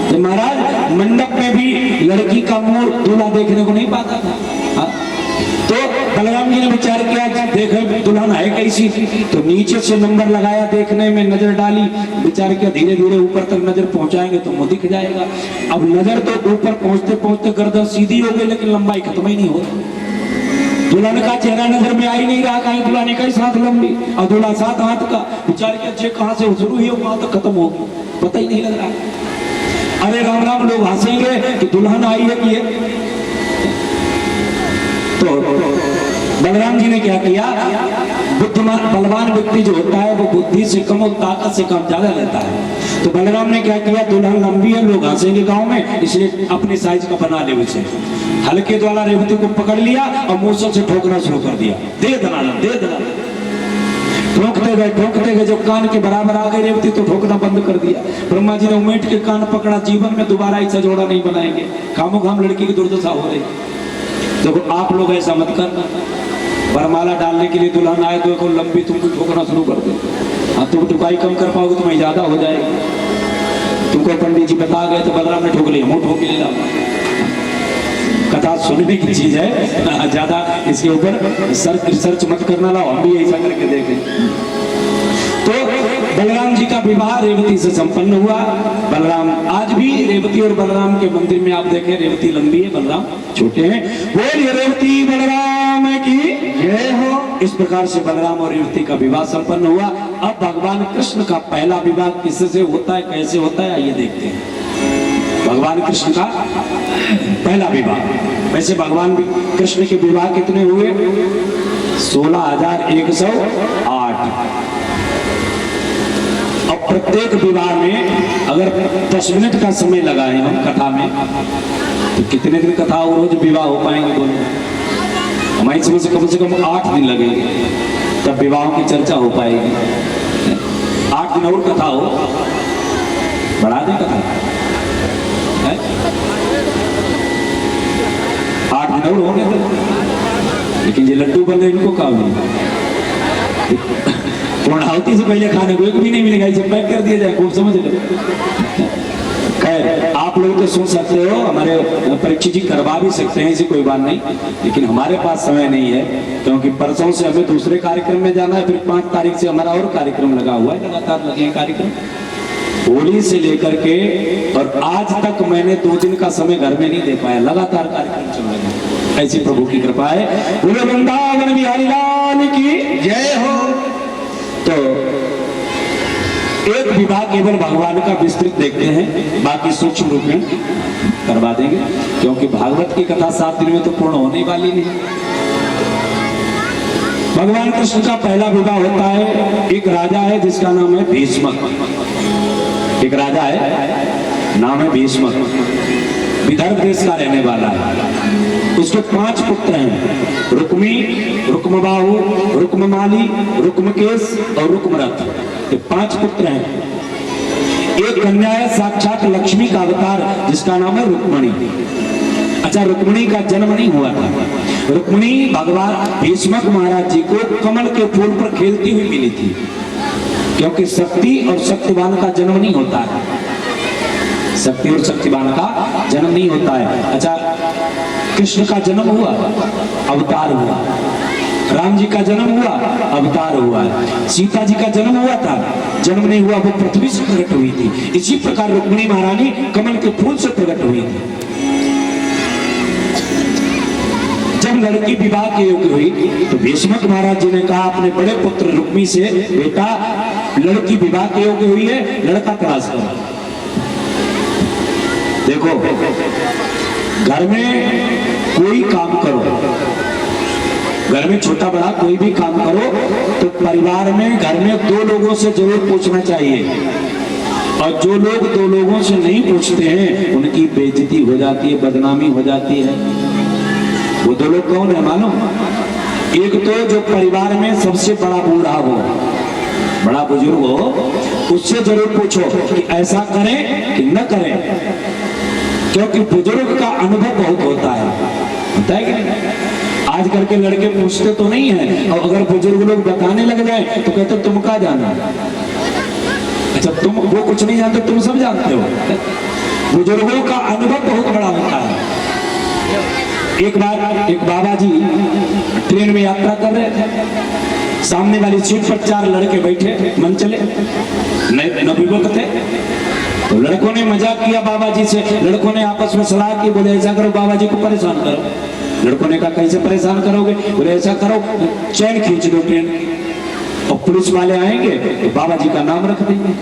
तो महाराज मंडप में भी लड़की का मुंह दूल्हा देखने को नहीं पाता था। हा? तो बलराम जी ने विचार किया, देखे दुल्हन है कैसी। तो नीचे से नंबर लगाया, देखने में नजर डाली, विचार किया धीरे धीरे ऊपर तक नजर पहुंचाएंगे तो मुंह दिख जाएगा। अब नजर तो ऊपर पहुंचते पहुंचते गर्दन सीधी हो गई, लेकिन लंबाई खत्म ही नहीं होती। दुल्हन का चेहरा नजर में आ ही नहीं रहा, कहीं दुल्हन 21 हाथ लंबी और दूल्हा 7 हाथ का। विचार किया जे कहां से शुरू हुई वहां तक खत्म होगी, पता ही नहीं लग रहा। अरे राम राम लोग हंसेंगे कि दुल्हन आई है कि तो बलराम जी ने क्या किया, बुद्धिमान बलवान व्यक्ति जो होता है वो बुद्धि से कम और ताकत से कम ज्यादा लेता है। तो बलराम ने क्या किया, दुल्हन लंबी है, लोग हंसेंगे गांव में, इसलिए अपने साइज का बना ले उसे। हल्के द्वारा रेवती को पकड़ लिया और मूसों से ठोकना शुरू कर दिया, दे दलाल दे दलाल। ठोकते गए जब कान के बराबर आ गई रेवती तो ठोकना बंद कर दिया। ब्रह्मा जी ने उमेट के कान पकड़ा, जीवन में दोबारा ऐसा जोड़ा नहीं बनाएंगे, खामो खाम लड़की की दुर्दशा हो रही। देखो आप लोग ऐसा मत करना, वरमाला डालने के लिए दुल्हन आए तो लंबी तुमको ठोकना शुरू कर दो। हाँ तुम टुकाई कम कर पाओगे तुम्हें ज्यादा हो जाएगी। तुमको पंडित जी बता गए तो बलराम ने ठोक लिया, मुंह ठोक लिया। कथा सुनने की चीज है, ज्यादा इसके ऊपर रिसर्च मत करना। लाओ हम भी ऐसा करके देखें। तो बलराम जी का विवाह रेवती से संपन्न हुआ। बलराम आज भी रेवती और बलराम के मंदिर में आप देखें, रेवती लंबी है, बलराम छोटे हैं। बोलिए रेवती बलराम की जय हो। इस प्रकार से बलराम और रेवती का विवाह संपन्न हुआ। अब भगवान कृष्ण का पहला विवाह किससे होता है, कैसे होता है, आइए देखते हैं। भगवान कृष्ण का पहला विवाह। वैसे भगवान कृष्ण के विवाह कितने हुए? 16,108। अब प्रत्येक विवाह में अगर 10 मिनट का समय लगाए हम कथा में तो कितने दिन कथा और रोज विवाह हो पाएंगे? बोलो, हमारी समझ से कम 8 दिन लगेंगे, तब विवाहों की चर्चा हो पाएगी। 8 दिन और कथा हो, बढ़ा दें कथा है? 8 दिन और होंगे तो, लेकिन ये लड्डू बन रहे इनको काम नहीं। पूर्णाहुति से पहले खाने को एक भी नहीं मिलेगा, इसे पैक कर दिया जाए, खूब समझ लो। खैर आप लोग तो सुन सकते हो, हमारे परीक्षित जी करवा भी सकते हैं, ऐसी कोई बात नहीं, लेकिन हमारे पास समय नहीं है क्योंकि परसों से हमें दूसरे कार्यक्रम में जाना है। फिर 5 तारीख से हमारा और कार्यक्रम लगा हुआ है, लगातार लगे हैं कार्यक्रम होली से लेकर के, और आज तक मैंने 2 दिन का समय घर में नहीं दे पाया, लगातार कार्यक्रम चल रहे हैं। ऐसी प्रभु की कृपा है। बोले वृंदावन बिहारी लाल की जय हो। तो एक विवाह केवल भगवान का विस्तृत देखते हैं, बाकी सूक्ष्म रूप में करवा देंगे क्योंकि भागवत की कथा 7 दिन में तो पूर्ण होने वाली नहीं। भगवान कृष्ण का पहला विवाह होता है, एक राजा है जिसका नाम है भीष्मक। एक राजा है, नाम है भीष्मक, विदर्भ देश का रहने वाला है। उसके 5 पुत्र हैं, रुक्मी, रुक्मबाहु, रुक्ममाली, रुक्मकेश और रुक्मरथ। ये 5 पुत्र हैं। एक कन्या है साक्षात लक्ष्मी का अवतार जिसका नाम है रुक्मणी। अच्छा, रुक्मणी का जन्म नहीं हुआ था। रुक्मणी भगवान भीष्मक महाराज जी को कमल के फूल पर खेलती हुई मिली थी, क्योंकि शक्ति और शक्तिवान का जन्म नहीं होता है। शक्ति और शक्तिवान का जन्म नहीं होता है। अच्छा, कृष्ण का जन्म हुआ, अवतार हुआ। राम जी का जन्म हुआ, अवतार हुआ। सीता जी का जन्म हुआ था, जन्म नहीं हुआ, वो पृथ्वी से प्रकट हुई थी। इसी प्रकार रुक्मिणी महारानी कमल के फूल से प्रकट हुई थी। जब लड़की विवाह के योग्य हुई तो भीष्मक महाराज जी ने कहा अपने बड़े पुत्र रुक्मी से, बेटा लड़की विवाह के योग्य हुई है, लड़का तलाश करो। देखो, घर में कोई काम करो, घर में छोटा बड़ा कोई भी काम करो तो परिवार में घर में 2 लोगों से जरूर पूछना चाहिए, और जो लोग 2 लोगों से नहीं पूछते हैं उनकी बेइज्जती हो जाती है, बदनामी हो जाती है। वो 2 लोग कौन है मालूम? एक तो जो परिवार में सबसे बड़ा बूढ़ा हो, बड़ा बुजुर्ग हो, उससे जरूर पूछो कि ऐसा करें कि न करें, क्योंकि बुजुर्ग का अनुभव बहुत होता है कि नहीं? आजकल के लड़के पूछते तो नहीं है, और अगर बुजुर्ग लोग बताने लग जाए तो कहते तुम क्या जाना। अच्छा, तुम वो कुछ नहीं जानते, तुम सब जानते हो। बुजुर्गों का अनुभव बहुत बड़ा होता है। एक बार एक बाबा जी ट्रेन में यात्रा कर रहे थे, सामने वाली सीट पर 4 लड़के बैठे, मन चले, नवयुवक थे। तो लड़कों ने मजाक किया बाबा जी से, लड़कों ने आपस में सलाह की, बोले ऐसा करो बाबा जी को परेशान करो। लड़कों ने कहा कैसे परेशान करोगे? बोले ऐसा करो चैन खींच दो ट्रेन, और पुलिस वाले आएंगे तो बाबा जी का नाम रख देंगे,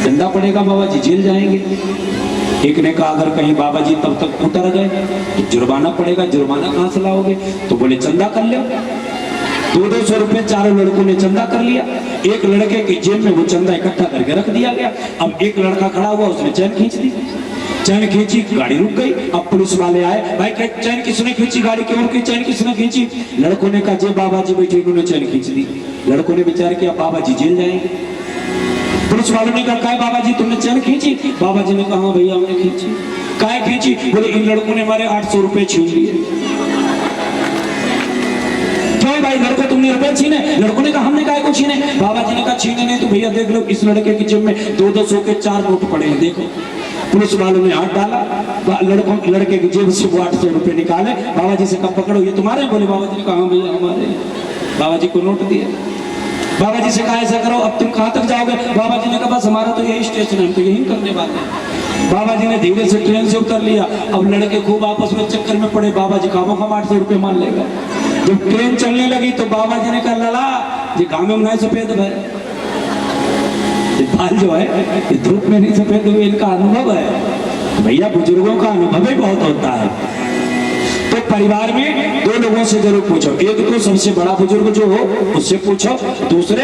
डंडा पड़ेगा, बाबा जी जेल जाएंगे। एक ने कहा अगर कहीं बाबा जी तब तक उतर गए तो जुर्माना पड़ेगा, जुर्माना कहाँ से लाओगे? तो बोले चंदा कर लो। 200 रुपए 4 लड़कों ने चंदा कर लिया। एक लड़के की जेब में वो चंदा इकट्ठा करके रख दिया गया। अब एक लड़का खड़ा हुआ, उसने चैन खींच दी। चैन खींची, गाड़ी रुक गई। अब पुलिस वाले आए, भाई क्या चैन किसने खींची गाड़ी की, और की चैन किसने खींची? लड़कों ने कहा जे बाबा जी बैठे उन्होंने चैन खींच दी। लड़कों ने विचार किया बाबा जी जेल जाएंगे। पुलिस वालों ने कहा काय बाबा जी तुमने चैन खींची? बाबा जी ने कहा हाँ भैया हमने खींची। काय खींची? बोले इन लड़कों ने हमारे 800 रुपए छीन लिए। क्यों भाई लड़को तुमने रुपए छीने? लड़कों ने कहा हमने काय को छीने? बाबा जी ने कहा छीने नहीं तो भैया देख लो इस लड़के की जेब में 200 के 4 नोट पड़े हैं, देखो। पुलिस वालों ने हाथ डाला, लड़के की जेब से वो 800 रुपए निकाले। बाबा जी से कब पकड़ो ये तुम्हारे? बोले बाबा जी ने कहा हाँ भैया हमारे। बाबा जी को नोट दिए। बाबा जी से कहा ऐसा करो अब तुम कहाँ तक जाओगे? बाबा जी ने कहा बस हमारा तो यही स्टेशन है, हम तो यही करने वाले हैं। बाबा जी ने धीरे से ट्रेन से उतर लिया। अब लड़के खूब आपस में चक्कर में पड़े। बाबा जी खामो खाम 800 रुपए मान लेगा। जब ट्रेन चलने लगी तो बाबा जी ने कहा लाला ये गाँव में नहीं सफेद है, बाल जो है ये धूप में नहीं सफेद हुए, इनका अनुभव है। भैया बुजुर्गों का अनुभव ही बहुत होता है। तो परिवार में 2 लोगों से जरूर पूछो, एक तो सबसे बड़ा बुजुर्ग जो हो उससे पूछो, दूसरे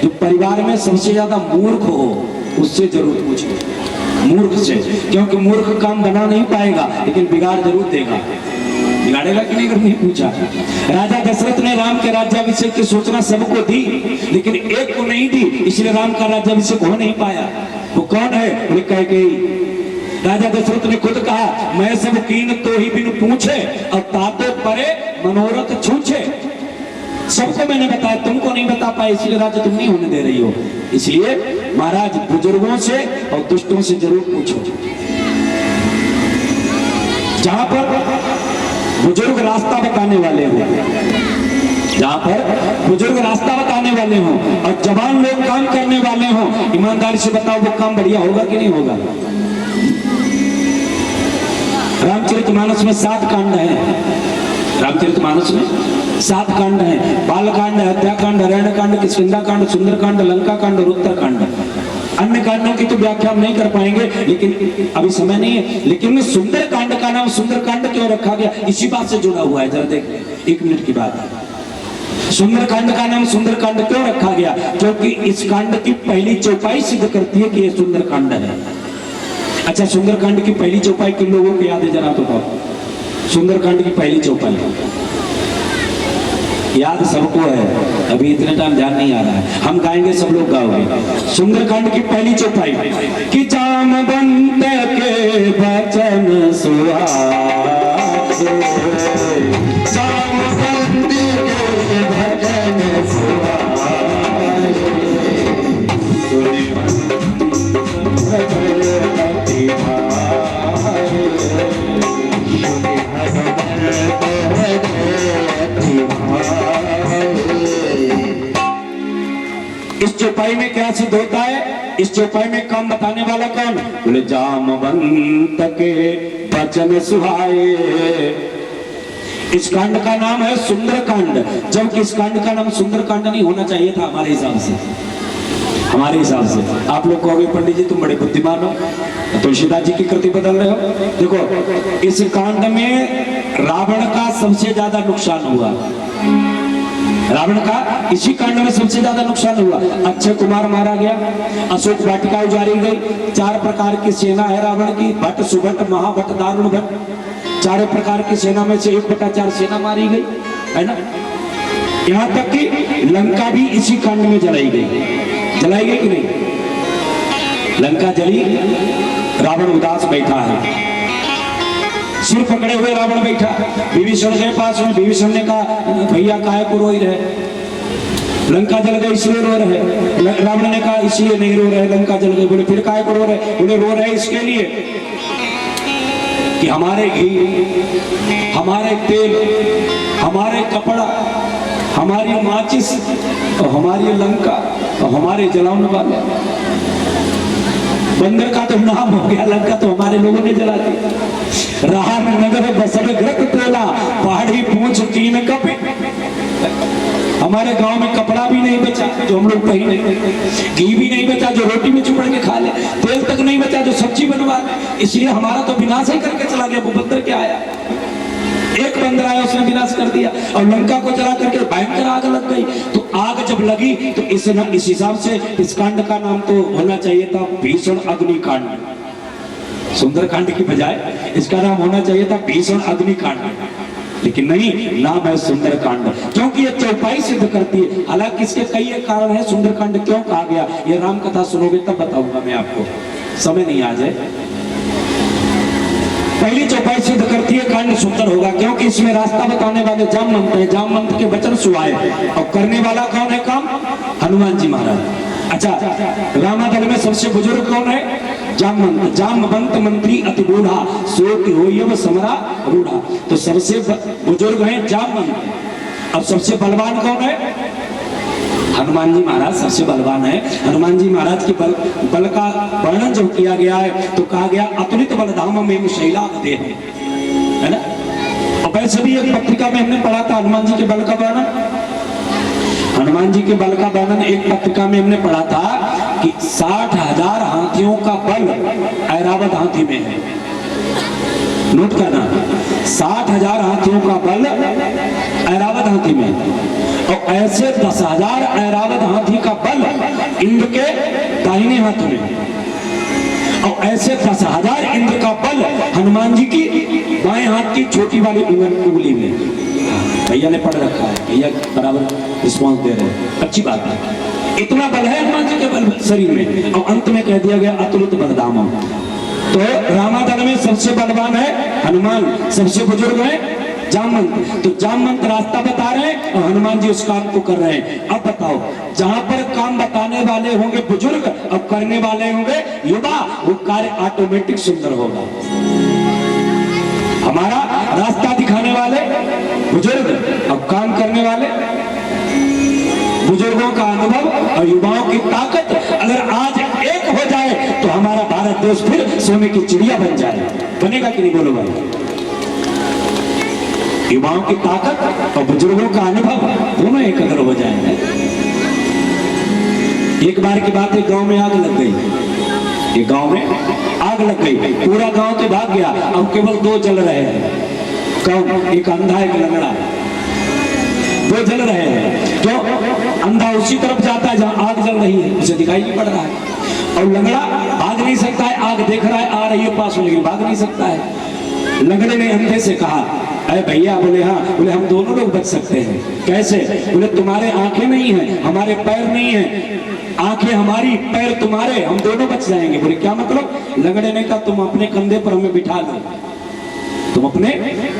जो परिवार में सबसे ज्यादा मूर्ख हो उससे जरूर पूछो, मूर्ख से। क्योंकि मूर्ख काम बना नहीं पाएगा लेकिन बिगाड़ जरूर देगा। बिगाड़ेगा कि नहीं? नहीं पूछा। राजा दशरथ ने राम के राज्याभिषेक की सूचना सबको दी लेकिन एक को नहीं दी, इसलिए राम का राज्याभिषेक हो नहीं पाया। वो कौन है? बोले कैकेयी। राजा दशरथ ने खुद कहा मैं सब कीन तो ही बिन पूछे और ताते परे मनोरथ छूछे। सबको मैंने बताया, तुमको नहीं बता पाए इसलिए राजा तुम नहीं होने दे रही हो। इसलिए महाराज बुजुर्गों से और दुष्टों से जरूर पूछो। जहां पर बुजुर्ग रास्ता बताने वाले हो, जहां पर बुजुर्ग रास्ता बताने वाले हो और जवान लोग काम करने वाले हो, ईमानदारी से बताओ वो काम बढ़िया होगा कि नहीं होगा? रामचरितमानस में 7 कांड हैं। रामचरितमानस में 7 कांड हैं। बाल कांड, हत्याकांड, हरण कांड, किष्किंधा कांड, सुंदर कांड, लंका कांड और उत्तर कांड। अन्य कांडों की तो व्याख्या हम नहीं कर पाएंगे लेकिन अभी समय नहीं है। लेकिन सुंदर कांड का नाम सुंदर कांड क्यों रखा गया? इसी बात से जुड़ा हुआ है, जरा देख 1 मिनट की बात है। सुंदर कांड का नाम सुंदर कांड क्यों रखा गया? क्योंकि इस कांड की पहली चौपाई सिद्ध करती है कि यह सुंदर कांड है। अच्छा सुंदरकांड की पहली चौपाई किन लोगों को याद है? जरा तो बताओ। सुंदरकांड की पहली चौपाई याद सबको है, अभी इतने टाइम ध्यान नहीं आ रहा है, हम गाएंगे सब लोग गाओगे। सुंदरकांड की पहली चौपाई कि जामवंत के वचन सुहाए, जामवंत के वचन सुहाए, इस चौपाई में क्या सिद्ध होता है? इस चौपाई में काम बताने वाला कौन? बोले जामवंत के वचन सुहाए। इस कांड का नाम है सुंदर कांड, जबकि इस कांड का नाम सुंदर कांड नहीं होना चाहिए था हमारे हिसाब से। हमारे हिसाब से आप लोग कहोगे पंडित जी तुम बड़े बुद्धिमान हो, तुलसीदास जी की कृति बदल रहे हो। देखो इस कांड में रावण का सबसे ज्यादा नुकसान हुआ। रावण का इसी कांड में सबसे ज्यादा नुकसान हुआ। अक्षय कुमार मारा गया, अशोक वाटिका उजाड़ी गई। 4 प्रकार की सेना है रावण की, भट्ट, सुभट, महाभट्ट, दारुण भट्ट। 4 प्रकार की सेना में से 1/4 सेना मारी गई है ना। यहाँ तक कि लंका भी इसी कांड में जलाई गई। जलाई गई कि नहीं? लंका जली, रावण उदास बैठा है, सिर पकड़े हुए रावण बैठा। विभीषण के पास में, विभीषण ने कहा भैया काहे को रोई रहे? लंका जल गई इसलिए रो रहे। रावण ने कहा इसलिए नहीं रो रहे, लंका जल गई। बोले फिर काहे को रो रहे? बोले रो रहे इसके लिए कि हमारे घी, हमारे तेल, हमारे कपड़ा, हमारी माचिस और हमारी लंका और हमारे जलाने वाले बंदर का तो नाम हो गया, लंका तो हमारे लोगों ने जला दी। राह में नगर बसर ग्रत तोला, पहाड़ी पूंछ 3 कप। हमारे गांव में कपड़ा भी नहीं बचा जो हम लोग पहने, घी भी नहीं बचा जो रोटी में चुपड़ के खा ले, तेल तक नहीं बचा जो सब्जी बनवा ले। इसलिए हमारा तो विनाश ही करके चला गया। वो बंदर क्या आया? एक बंदर आया उसने विनाश कर दिया और लंका को जला करके भयंकर आग लग गई। तो आग जब लगी तो इस हिसाब से इस कांड का नाम तो होना चाहिए था भीषण अग्निकांड। सुंदरकांड की बजाय इसका नाम होना चाहिए था भीषण अग्निकांड, लेकिन नहीं, नाम है सुंदरकांड, क्योंकि ये चौपाई सिद्ध करती है। हालांकि इसके कई एक कारण है सुंदरकांड क्यों कहा गया, ये राम कथा सुनोगे तब बताऊंगा मैं आपको, समय नहीं आ जाए। पहली चौपाई सिद्ध करती है कांड सुंदर होगा, क्योंकि इसमें रास्ता बताने वाले जामवंत हैं, जामवंत के वचन सुहाए, और करने वाला कौन है काम, हनुमान जी महाराज। अच्छा, रामादल में सबसे बुजुर्ग कौन है, जामवंत। जामवंत मंत्री अति बूढ़ा, सो कि होयव समरा रूढ़ा। तो सबसे बुजुर्ग है जामवंत। अब सबसे बलवान कौन है, हनुमान जी महाराज सबसे बलवान है। हनुमान जी महाराज के बल का वर्णन जब किया गया है तो कहा गया अतुलित बलधाम में शैलाभ देह, है ना। और वैसे भी एक पत्रिका में हमने पढ़ा था हनुमान जी के बल का वर्णन, हनुमान जी के बल का वर्णन एक पत्रिका में हमने पढ़ा था कि 60,000 हाथियों का बल ऐरावत हाथी में है। नोट करना, 60,000 हाथियों का बल ऐरावत हाथी में, और ऐसे 10,000 ऐरावत हाथी का बल इंद्र के दाहिने हाथ में, और ऐसे 10,000 इंद्र का बल हनुमान जी की बाएं हाथ की छोटी वाली उंगली में। भैया ने पढ़ रखा है, भैया बराबर रिस्पॉन्स दे रहे हैं, अच्छी बात है। इतना बल है हनुमान जी के बल शरीर में, और अंत में कह दिया गया अतुलित बलधाम। तो रामादल में सबसे बलवान है हनुमान, सबसे बुजुर्ग है जामवंत। तो जामवंत रास्ता बता रहे हैं और हनुमान जी उस काम को कर रहे हैं। अब बताओ, जहां पर काम बताने वाले होंगे बुजुर्ग और करने वाले होंगे युवा, वो कार्य ऑटोमेटिक सुंदर होगा। हमारा रास्ता दिखाने वाले बुजुर्ग और काम करने वाले, बुजुर्गों का अनुभव और युवाओं की ताकत अगर आज एक हो जाए तो हमारा भारत देश फिर सोने की चिड़िया बन जाए। बनेगा कि नहीं, बोलो भाई। युवाओं की ताकत और बुजुर्गों का अनुभव दोनों एक अगर हो जाएंगे। एक बार की बात है, गांव में आग लग गई, एक गांव में आग लग गई, पूरा गांव तो भाग गया, अब केवल 2 जल रहे हैं। कौन, एक अंधा एक लंगड़ा, 2 जल रहे हैं। जो अंधा उसी तरफ जाता है जहां आग जल रही है, उसे दिखाई नहीं पड़ रहा है, और लंगड़ा भाग नहीं सकता है, आग देख रहा है, आ रही है पास में, लेकिन भाग नहीं सकता है। लंगड़े ने अंधे से कहा, अरे भैया, बोले हाँ, बोले हम दोनों लोग बच सकते हैं। कैसे, बोले तुम्हारे आंखें नहीं है, हमारे पैर नहीं है, आंखें हमारी पैर तुम्हारे, हम दोनों बच जाएंगे। बोले क्या मतलब, लंगड़े ने कहा तुम अपने कंधे पर हमें बिठा लो, तुम अपने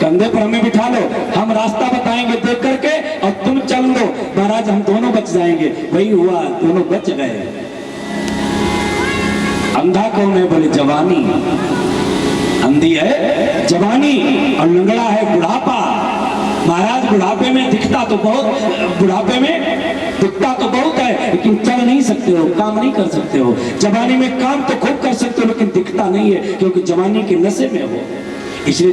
कंधे पर हमें बिठा लो, हम रास्ता बताएंगे देख करके, और तुम चल लो महाराज, हम दोनों बच जाएंगे। वही हुआ, दोनों बच गए। अंधा कौन है, बोले जवानी, अंधी है जवानी, और लंगड़ा है बुढ़ापा। महाराज बुढ़ापे में दिखता तो बहुत, बुढ़ापे में दिखता तो बहुत है, लेकिन चल नहीं सकते हो, काम नहीं कर सकते हो। जवानी में काम तो खूब कर सकते हो, लेकिन दिखता नहीं है, क्योंकि जवानी के नशे में हो। इसलिए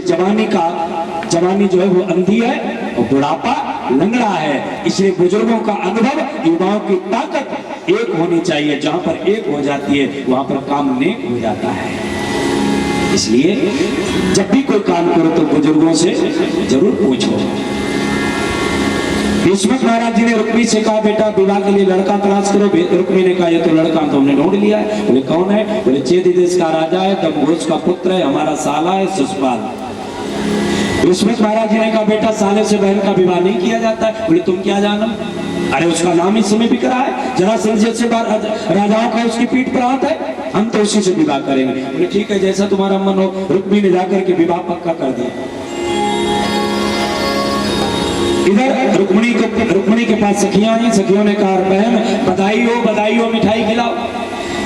जवानी जो है वो अंधी है, और बुढ़ापा लंगड़ा है। इसलिए बुजुर्गों का अनुभव, युवाओं की ताकत एक होनी चाहिए। जहां पर एक हो जाती है वहां पर काम नेक हो जाता है। इसलिए जब भी कोई काम करो तो बुजुर्गों से जरूर पूछो। भीष्मक महाराज जी ने रुक्मी से कहा, बेटा विवाह के लिए लड़का तलाश करो। रुक्मी ने कहा, ये तो लड़का तो हमने ढूंढ लिया है। बोले कौन है, बोले चेदी देश का राजा है, दमघोष का पुत्र है, हमारा साला है शिशुपाल। भीष्मक महाराज जी ने कहा, बेटा साले से बहन का विवाह नहीं किया जाता है। बोले तुम क्या जानो, अरे उसका नाम इस समय बिक रहा है, जरा जैसे राजाओं का उसकी पीठ पर हाथ है, हम तो उसी से विवाह करेंगे। बोले ठीक है, जैसा तुम्हारा मन हो। रुक्मी ने जाकर के विवाह पक्का कर दिया। इधर रुक्मिणी के पास सखियां आई, सखियों ने कहा, बहन बधाई हो, मिठाई खिलाओ।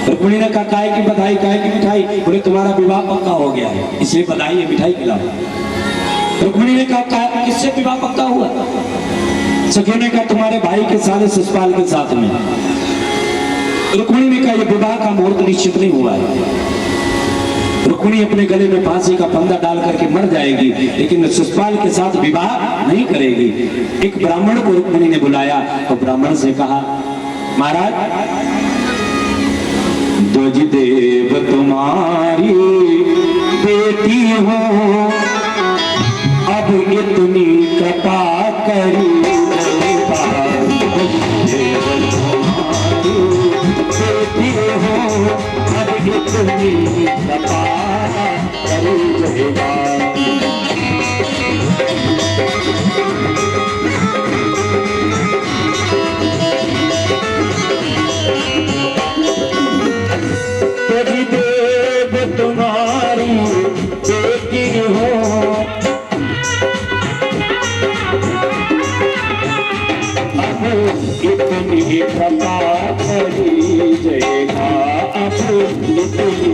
रुक्मिणी ने कहा, काय की बधाई, काय की मिठाई। बोले तुम्हारा विवाह पक्का हो गया है, इसलिए बधाई है, मिठाई खिलाओ। रुक्मिणी ने कहा, किससे विवाह पक्का हुआ। सखियों ने कहा, तुम्हारे भाई के साले शिशुपाल के साथ में। रुक्मिणी ने कहा, यह विवाह का मुहूर्त निश्चित नहीं हुआ है। रुक्मिणी अपने गले में फांसी का फंदा डाल करके मर जाएगी, लेकिन शिशुपाल के साथ विवाह नहीं करेगी। एक ब्राह्मण को रुक्मिणी ने बुलाया और ब्राह्मण से कहा, महाराज द्विजदेव तुम्हारी बेटी हो, अब इतनी कृपा करी, बेटी हो अब इतनी कृपा जयेगा। तेरी देव तुम्हारी बेटी हो, अब इतनी कृपा करी जयेगा। अब इतनी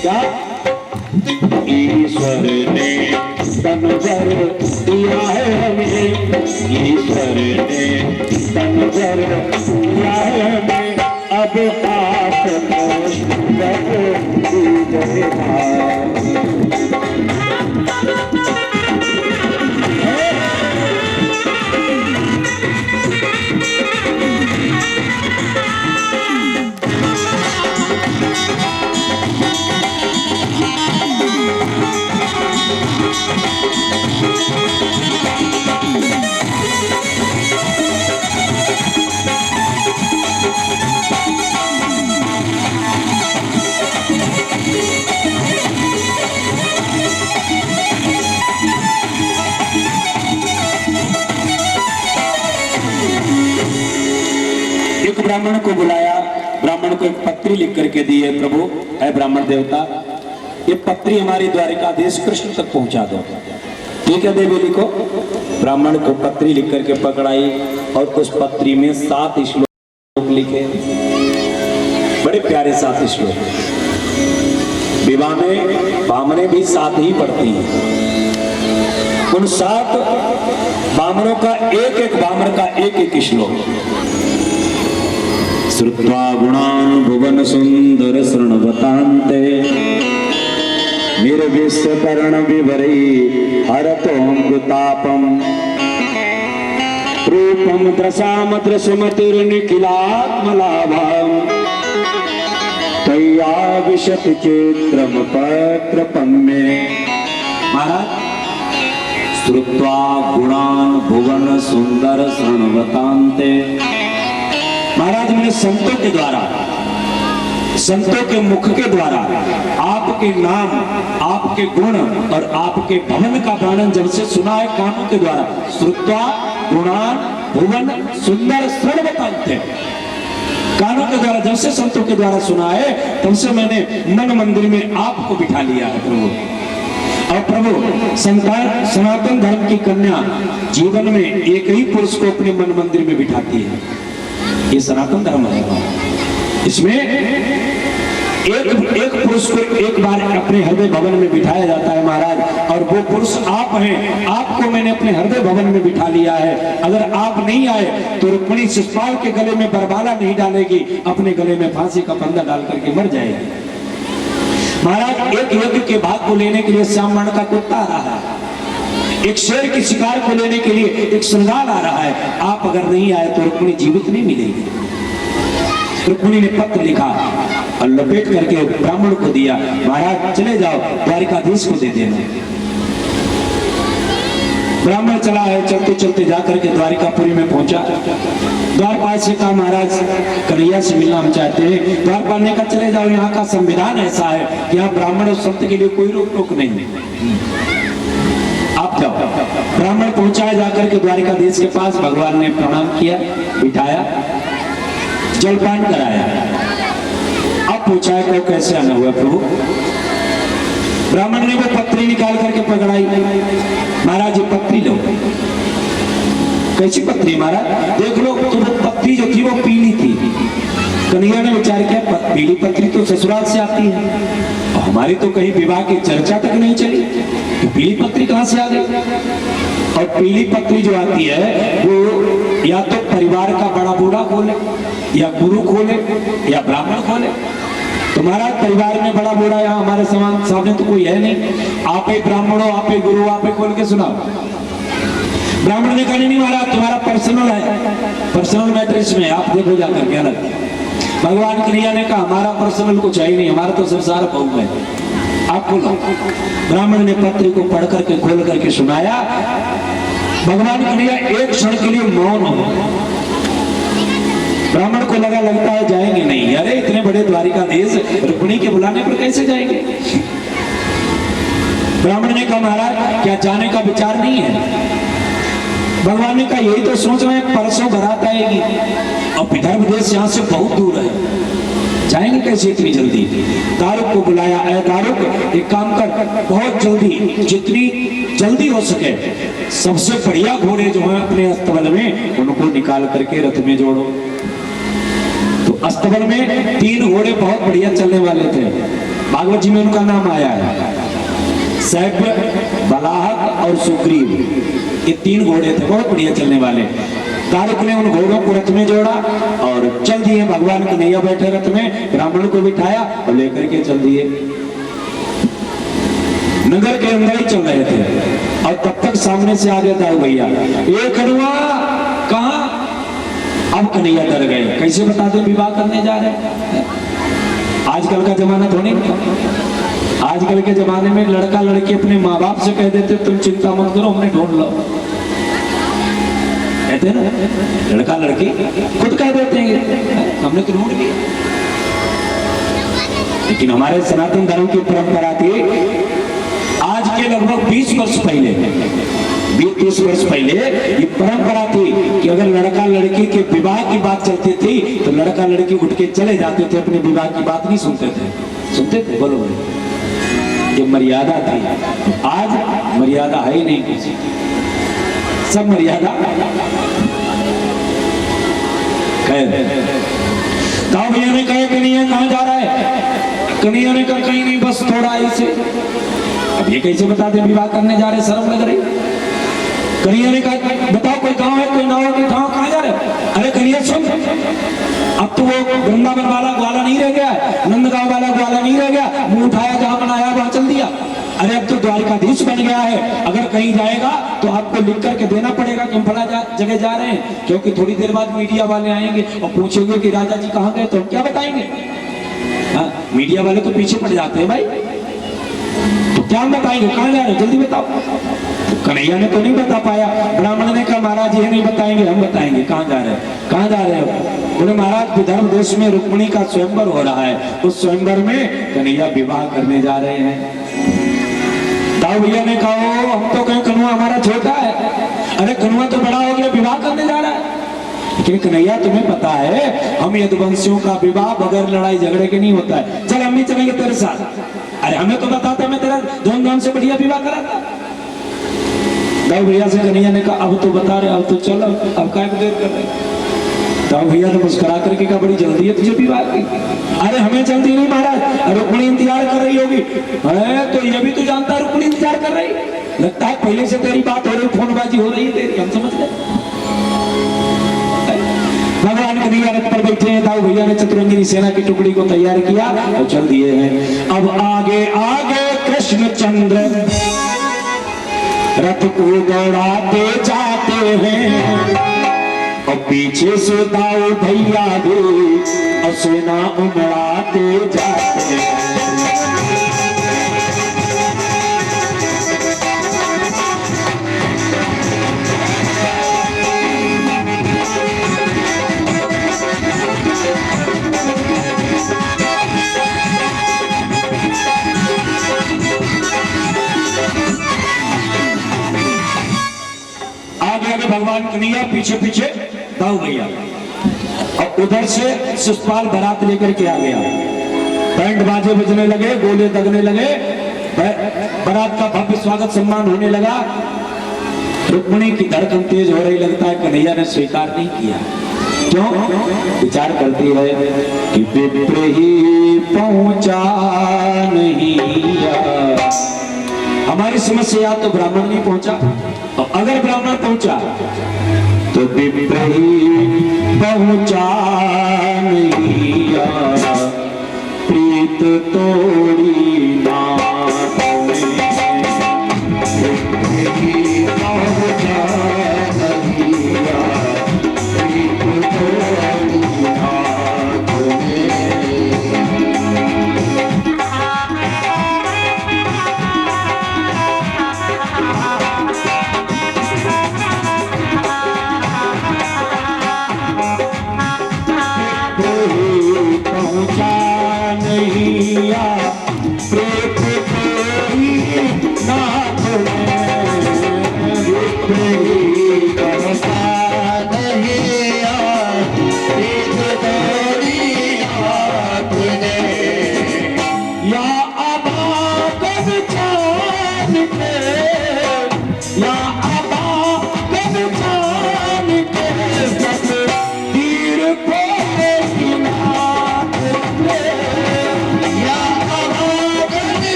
क्या ईश्वर ने तन भर दिया है हमें, ईश्वर ने तन भर दिया है हमें, अब आपको दीजिएगा। ब्राह्मण को बुलाया, ब्राह्मण को एक पत्री लिख करके दी है, प्रभु है ब्राह्मण देवता, ये पत्री हमारी द्वारिकाधीश कृष्ण तक पहुंचा दो। ठीक है देवी, लिखो। ब्राह्मण को पत्री लिख करके पकड़ाई और उस पत्री में 7 श्लोक लिखे, बड़े प्यारे 7 श्लोक। विवाह में बामने भी 7 ही पढ़ती हैं। उन 7 बामनों का एक बामन का एक श्लोक। श्रुत्वा गुणान् भुवन सुंदर शृण्वतान्ते निर्विश्वकर्ण विवरै हरतोऽमृतापम् रूपं दृशाम दृशमतिर्निखिलात्मलाभम् तय्या विशति चित्रम पत्रपं मे। महाराज, श्रुत्वा गुणान् भुवन सुंदर शृण्वतान्ते, महाराज मैंने संतों के द्वारा, संतों के मुख के द्वारा आपके नाम, आपके गुण और आपके भवन का वर्णन जब से सुना है कानों के द्वारा। श्रुत्वा गुणान् भुवन सुंदर शृण्वतान्ते, कानों के द्वारा जब से संतों के द्वारा सुना है तब से मैंने मन मंदिर में आपको बिठा लिया है प्रभु। और प्रभु, सनातन धर्म की कन्या जीवन में एक ही पुरुष को अपने मन मंदिर में बिठाती है। ये सनातन धर्म है। इसमें एक पुरुष को एक बार अपने हृदय भवन में बिठाया जाता है महाराज, और वो पुरुष आप हैं। आपको मैंने अपने हृदय भवन में बिठा लिया है। अगर आप नहीं आए तो रुक्मिणी शिशुपाल के गले में बरमाला नहीं डालेगी, अपने गले में फांसी का फंदा डाल करके मर जाएगी। महाराज, एक यज्ञ के भाग को लेने के लिए श्याम वर्ण का कुत्ता आ रहा है, एक शेर की शिकार को लेने के लिए एक श्रृंगार आ रहा है। आप अगर नहीं आए तो रुक्मिणी जीवित नहीं मिलेगी। रुक्मिणी ने पत्र लिखा और लपेट करके ब्राह्मण को दिया, महाराज चले जाओ, द्वारिकाधीश को दे देना। ब्राह्मण चला है, चलते चलते जाकर के द्वारिकापुरी में पहुंचा। द्वारपाल से कहा, महाराज कन्हैया से मिलना हम चाहते हैं। द्वारपाल ने कहा, चले जाओ, यहाँ का संविधान ऐसा है, यहाँ ब्राह्मण और संत के लिए कोई रोक टोक नहीं है, आप जाओ। ब्राह्मण पहुंचाया, जाकर के द्वारिकाधीश के पास भगवान ने प्रणाम किया, बिठाया, जलपान कराया। अब पूछा है को कैसे आना हुआ प्रभु। ब्राह्मण ने वो पत्री निकाल करके पकड़ाई, महाराज ये पत्री लो। कैसी पत्री महाराज? देख लो, तो वो पत्री जो थी वो पीली थी। कन्हैया ने विचार किया, पीली पत्री तो ससुराल से आती है, और हमारी तो कहीं विवाह की चर्चा तक नहीं चली, तो पीली पत्री कहां से आ गई? और पीली पत्री जो आती है वो या तो परिवार का बड़ा बूढ़ा खोले, या गुरु खोले, या ब्राह्मण खोले। तुम्हारा परिवार में बड़ा बूढ़ा यहाँ हमारे समान सामने तो कोई है नहीं, आप ही ब्राह्मण हो, आप ही गुरु, आप ही खोल के सुनाओ। ब्राह्मण ने कहा, नहीं महाराज तुम्हारा पर्सनल है, पर्सनल मैटर्स में आप देखो जाकर के अलग। भगवान कन्हैया ने कहा, हमारा पर्सनल कुछ है ही नहीं, हमारा तो संसार बहु है, आप खोलो। ब्राह्मण ने पत्र को पढ़ करके खोल करके सुनाया। भगवान कन्हैया एक क्षण के लिए मौन हो, ब्राह्मण को लगता है जाएंगे नहीं, अरे इतने बड़े द्वारिकाधीश रुक्मिणी के बुलाने पर कैसे जाएंगे। ब्राह्मण ने कहा महाराज क्या जाने का विचार नहीं है। भगवान ने कहा यही तो सोच रहे हैं, परसों बारात आएगी और विदर्भ देश यहाँ से बहुत दूर है, जाएंगे कैसे इतनी जल्दी। दारुक को बुलाया, अरे दारुक एक काम कर, बहुत जल्दी जितनी जल्दी हो सके सबसे बढ़िया घोड़े जो हैं अपने अस्तबल में उनको निकाल करके रथ में जोड़ो। तो अस्तबल में 3 घोड़े बहुत बढ़िया चलने वाले थे, भागवत जी में उनका नाम आया है, सैव्य, बलाहक और सुग्रीव, ये 3 घोड़े थे बहुत बढ़िया चलने वाले। दारुक ने उन घोड़ों को रथ में जोड़ा और चल दिए। भगवान कन्हैया बैठे रथ में, ब्राह्मण को बिठाया और लेकर के चल दिए। नगर के अंदर ही चल रहे थे और तब तक सामने से आ गया था भैया, ए कन्हैया कहां। अब कन्हैया डर गए, कैसे बता दे विवाह करने जा रहे हैं। आजकल का जमाना थोड़ी, आजकल के जमाने में लड़का लड़की अपने माँ बाप से कह देते तुम चिंता मत करो हमने ढूंढ लो, कहते ना, लड़का लड़की खुद कह देते हैं हमने तो ढूंढ लिया। लेकिन हमारे सनातन धर्म की परंपरा थी, आज के लगभग 20 वर्ष पहले, 20-30 वर्ष पहले ये परंपरा थी कि अगर लड़का लड़की के विवाह की बात चलती थी तो लड़का लड़की उठ के चले जाते थे, अपने विवाह की बात नहीं सुनते थे। सुनते थे, बोलो ये मर्यादा थी। आज मर्यादा है ही नहीं किसी, सब मर्यादा गाँव भैया ने कहा कन्हैया कहाँ जा रहा है। कन्हैया ने कहा कहीं नहीं बस थोड़ा ऐसे। अब ये कैसे बता दे विवाह करने जा रहे, शर्म लग रही। कन्हैया ने कहा बताओ कोई गांव है कोई ना हो, गांव कहाँ जा रहे। अरे कन्हैया सुन, अब तो वो वृंदावन वाला ग्वाला नहीं रह गया, नंदगांव वाला ग्वाला नहीं रह गया, मुंह उठाया जहां बनाया वहां चल दिया। अरे अब तो द्वारिकाधीश बन गया है, अगर कहीं जाएगा तो आपको लिख करके देना पड़ेगा कि हम फला जगह जा रहे हैं, क्योंकि थोड़ी देर बाद मीडिया वाले आएंगे और पूछेंगे कि राजा जी कहाँ गए, तो हम क्या बताएंगे। हाँ, मीडिया वाले तो पीछे पड़ जाते हैं भाई, तो क्या हम बताएंगे कहाँ जा रहे हैं, जल्दी बताओ। तो कन्हैया ने तो नहीं बता पाया। ब्राह्मण ने कहा महाराज ये नहीं बताएंगे, हम बताएंगे कहाँ जा रहे हैं। कहाँ जा रहे हो। बोले महाराज विदर्भ देश में रुक्मिणी का स्वयंवर हो रहा है, उस स्वयंवर में कन्हैया विवाह करने जा रहे हैं। दाऊ भैया ने कहा हम तो कहें कन्हैया हमारा छोटा है। अरे कन्हैया तो बड़ा हो गया, विवाह करने जा रहा है। लेकिन कन्हैया तुम्हें पता है हम यदुवंशियों का विवाह बगैर लड़ाई झगड़े के नहीं होता है, चल हम भी चलेंगे तेरे साथ। अरे हमें तो बताता मैं तेरा धूमधाम से बढ़िया विवाह कराता। दाऊ भैया से कन्हैया ने कहा अब तो बता रहे, अब तो चलो, अब क्या देर कर रहे। दाऊ भैया ने मुस्कुरा करके कहा बड़ी जल्दी है तुझे विवाह की। अरे हमें जल्दी नहीं महाराज, रुक्मिणी इंतजार कर रही होगी। अरे तो ये भी तो जानता है रुक्मिणी इंतजार कर रही, लगता है पहले से तेरी बात हो रही, फोनबाजी हो रही है तेरी, हम समझ गए। भगवान कन्हैया रथ पर बैठे हैं, दाऊ भैया ने चतुरंगिनी सेना की टुकड़ी को तैयार किया और चल दिए हैं। अब आगे आगे कृष्णचंद्र रथ को दौड़ाते जाते हैं और पीछे से दाऊ भैया भी और सेना उमड़ाते जाते हैं। भगवान कन्हैया पीछे पीछे दाऊ भैया, और उधर से शिषपाल बारात लेकर के आ गया। बैंड बाजे बजने लगे, गोले दगने लगे, बारात का भव्य स्वागत सम्मान होने लगा। रुक्मिणी की धड़कन तेज हो रही, लगता है कन्हैया ने स्वीकार नहीं किया। क्यों? विचार करती है कि विप्र ही पहुंचा नहीं, हमारी समस्या तो ब्राह्मण नहीं पहुंचा, और अगर ब्राह्मण पहुंचा तो विप्र ही पहुंचा नहीं, प्रीत तोड़ी नाथ में विप्र ही पहुंचा नहीं, प्रीत तोड़ी नाथ में। ब्रेक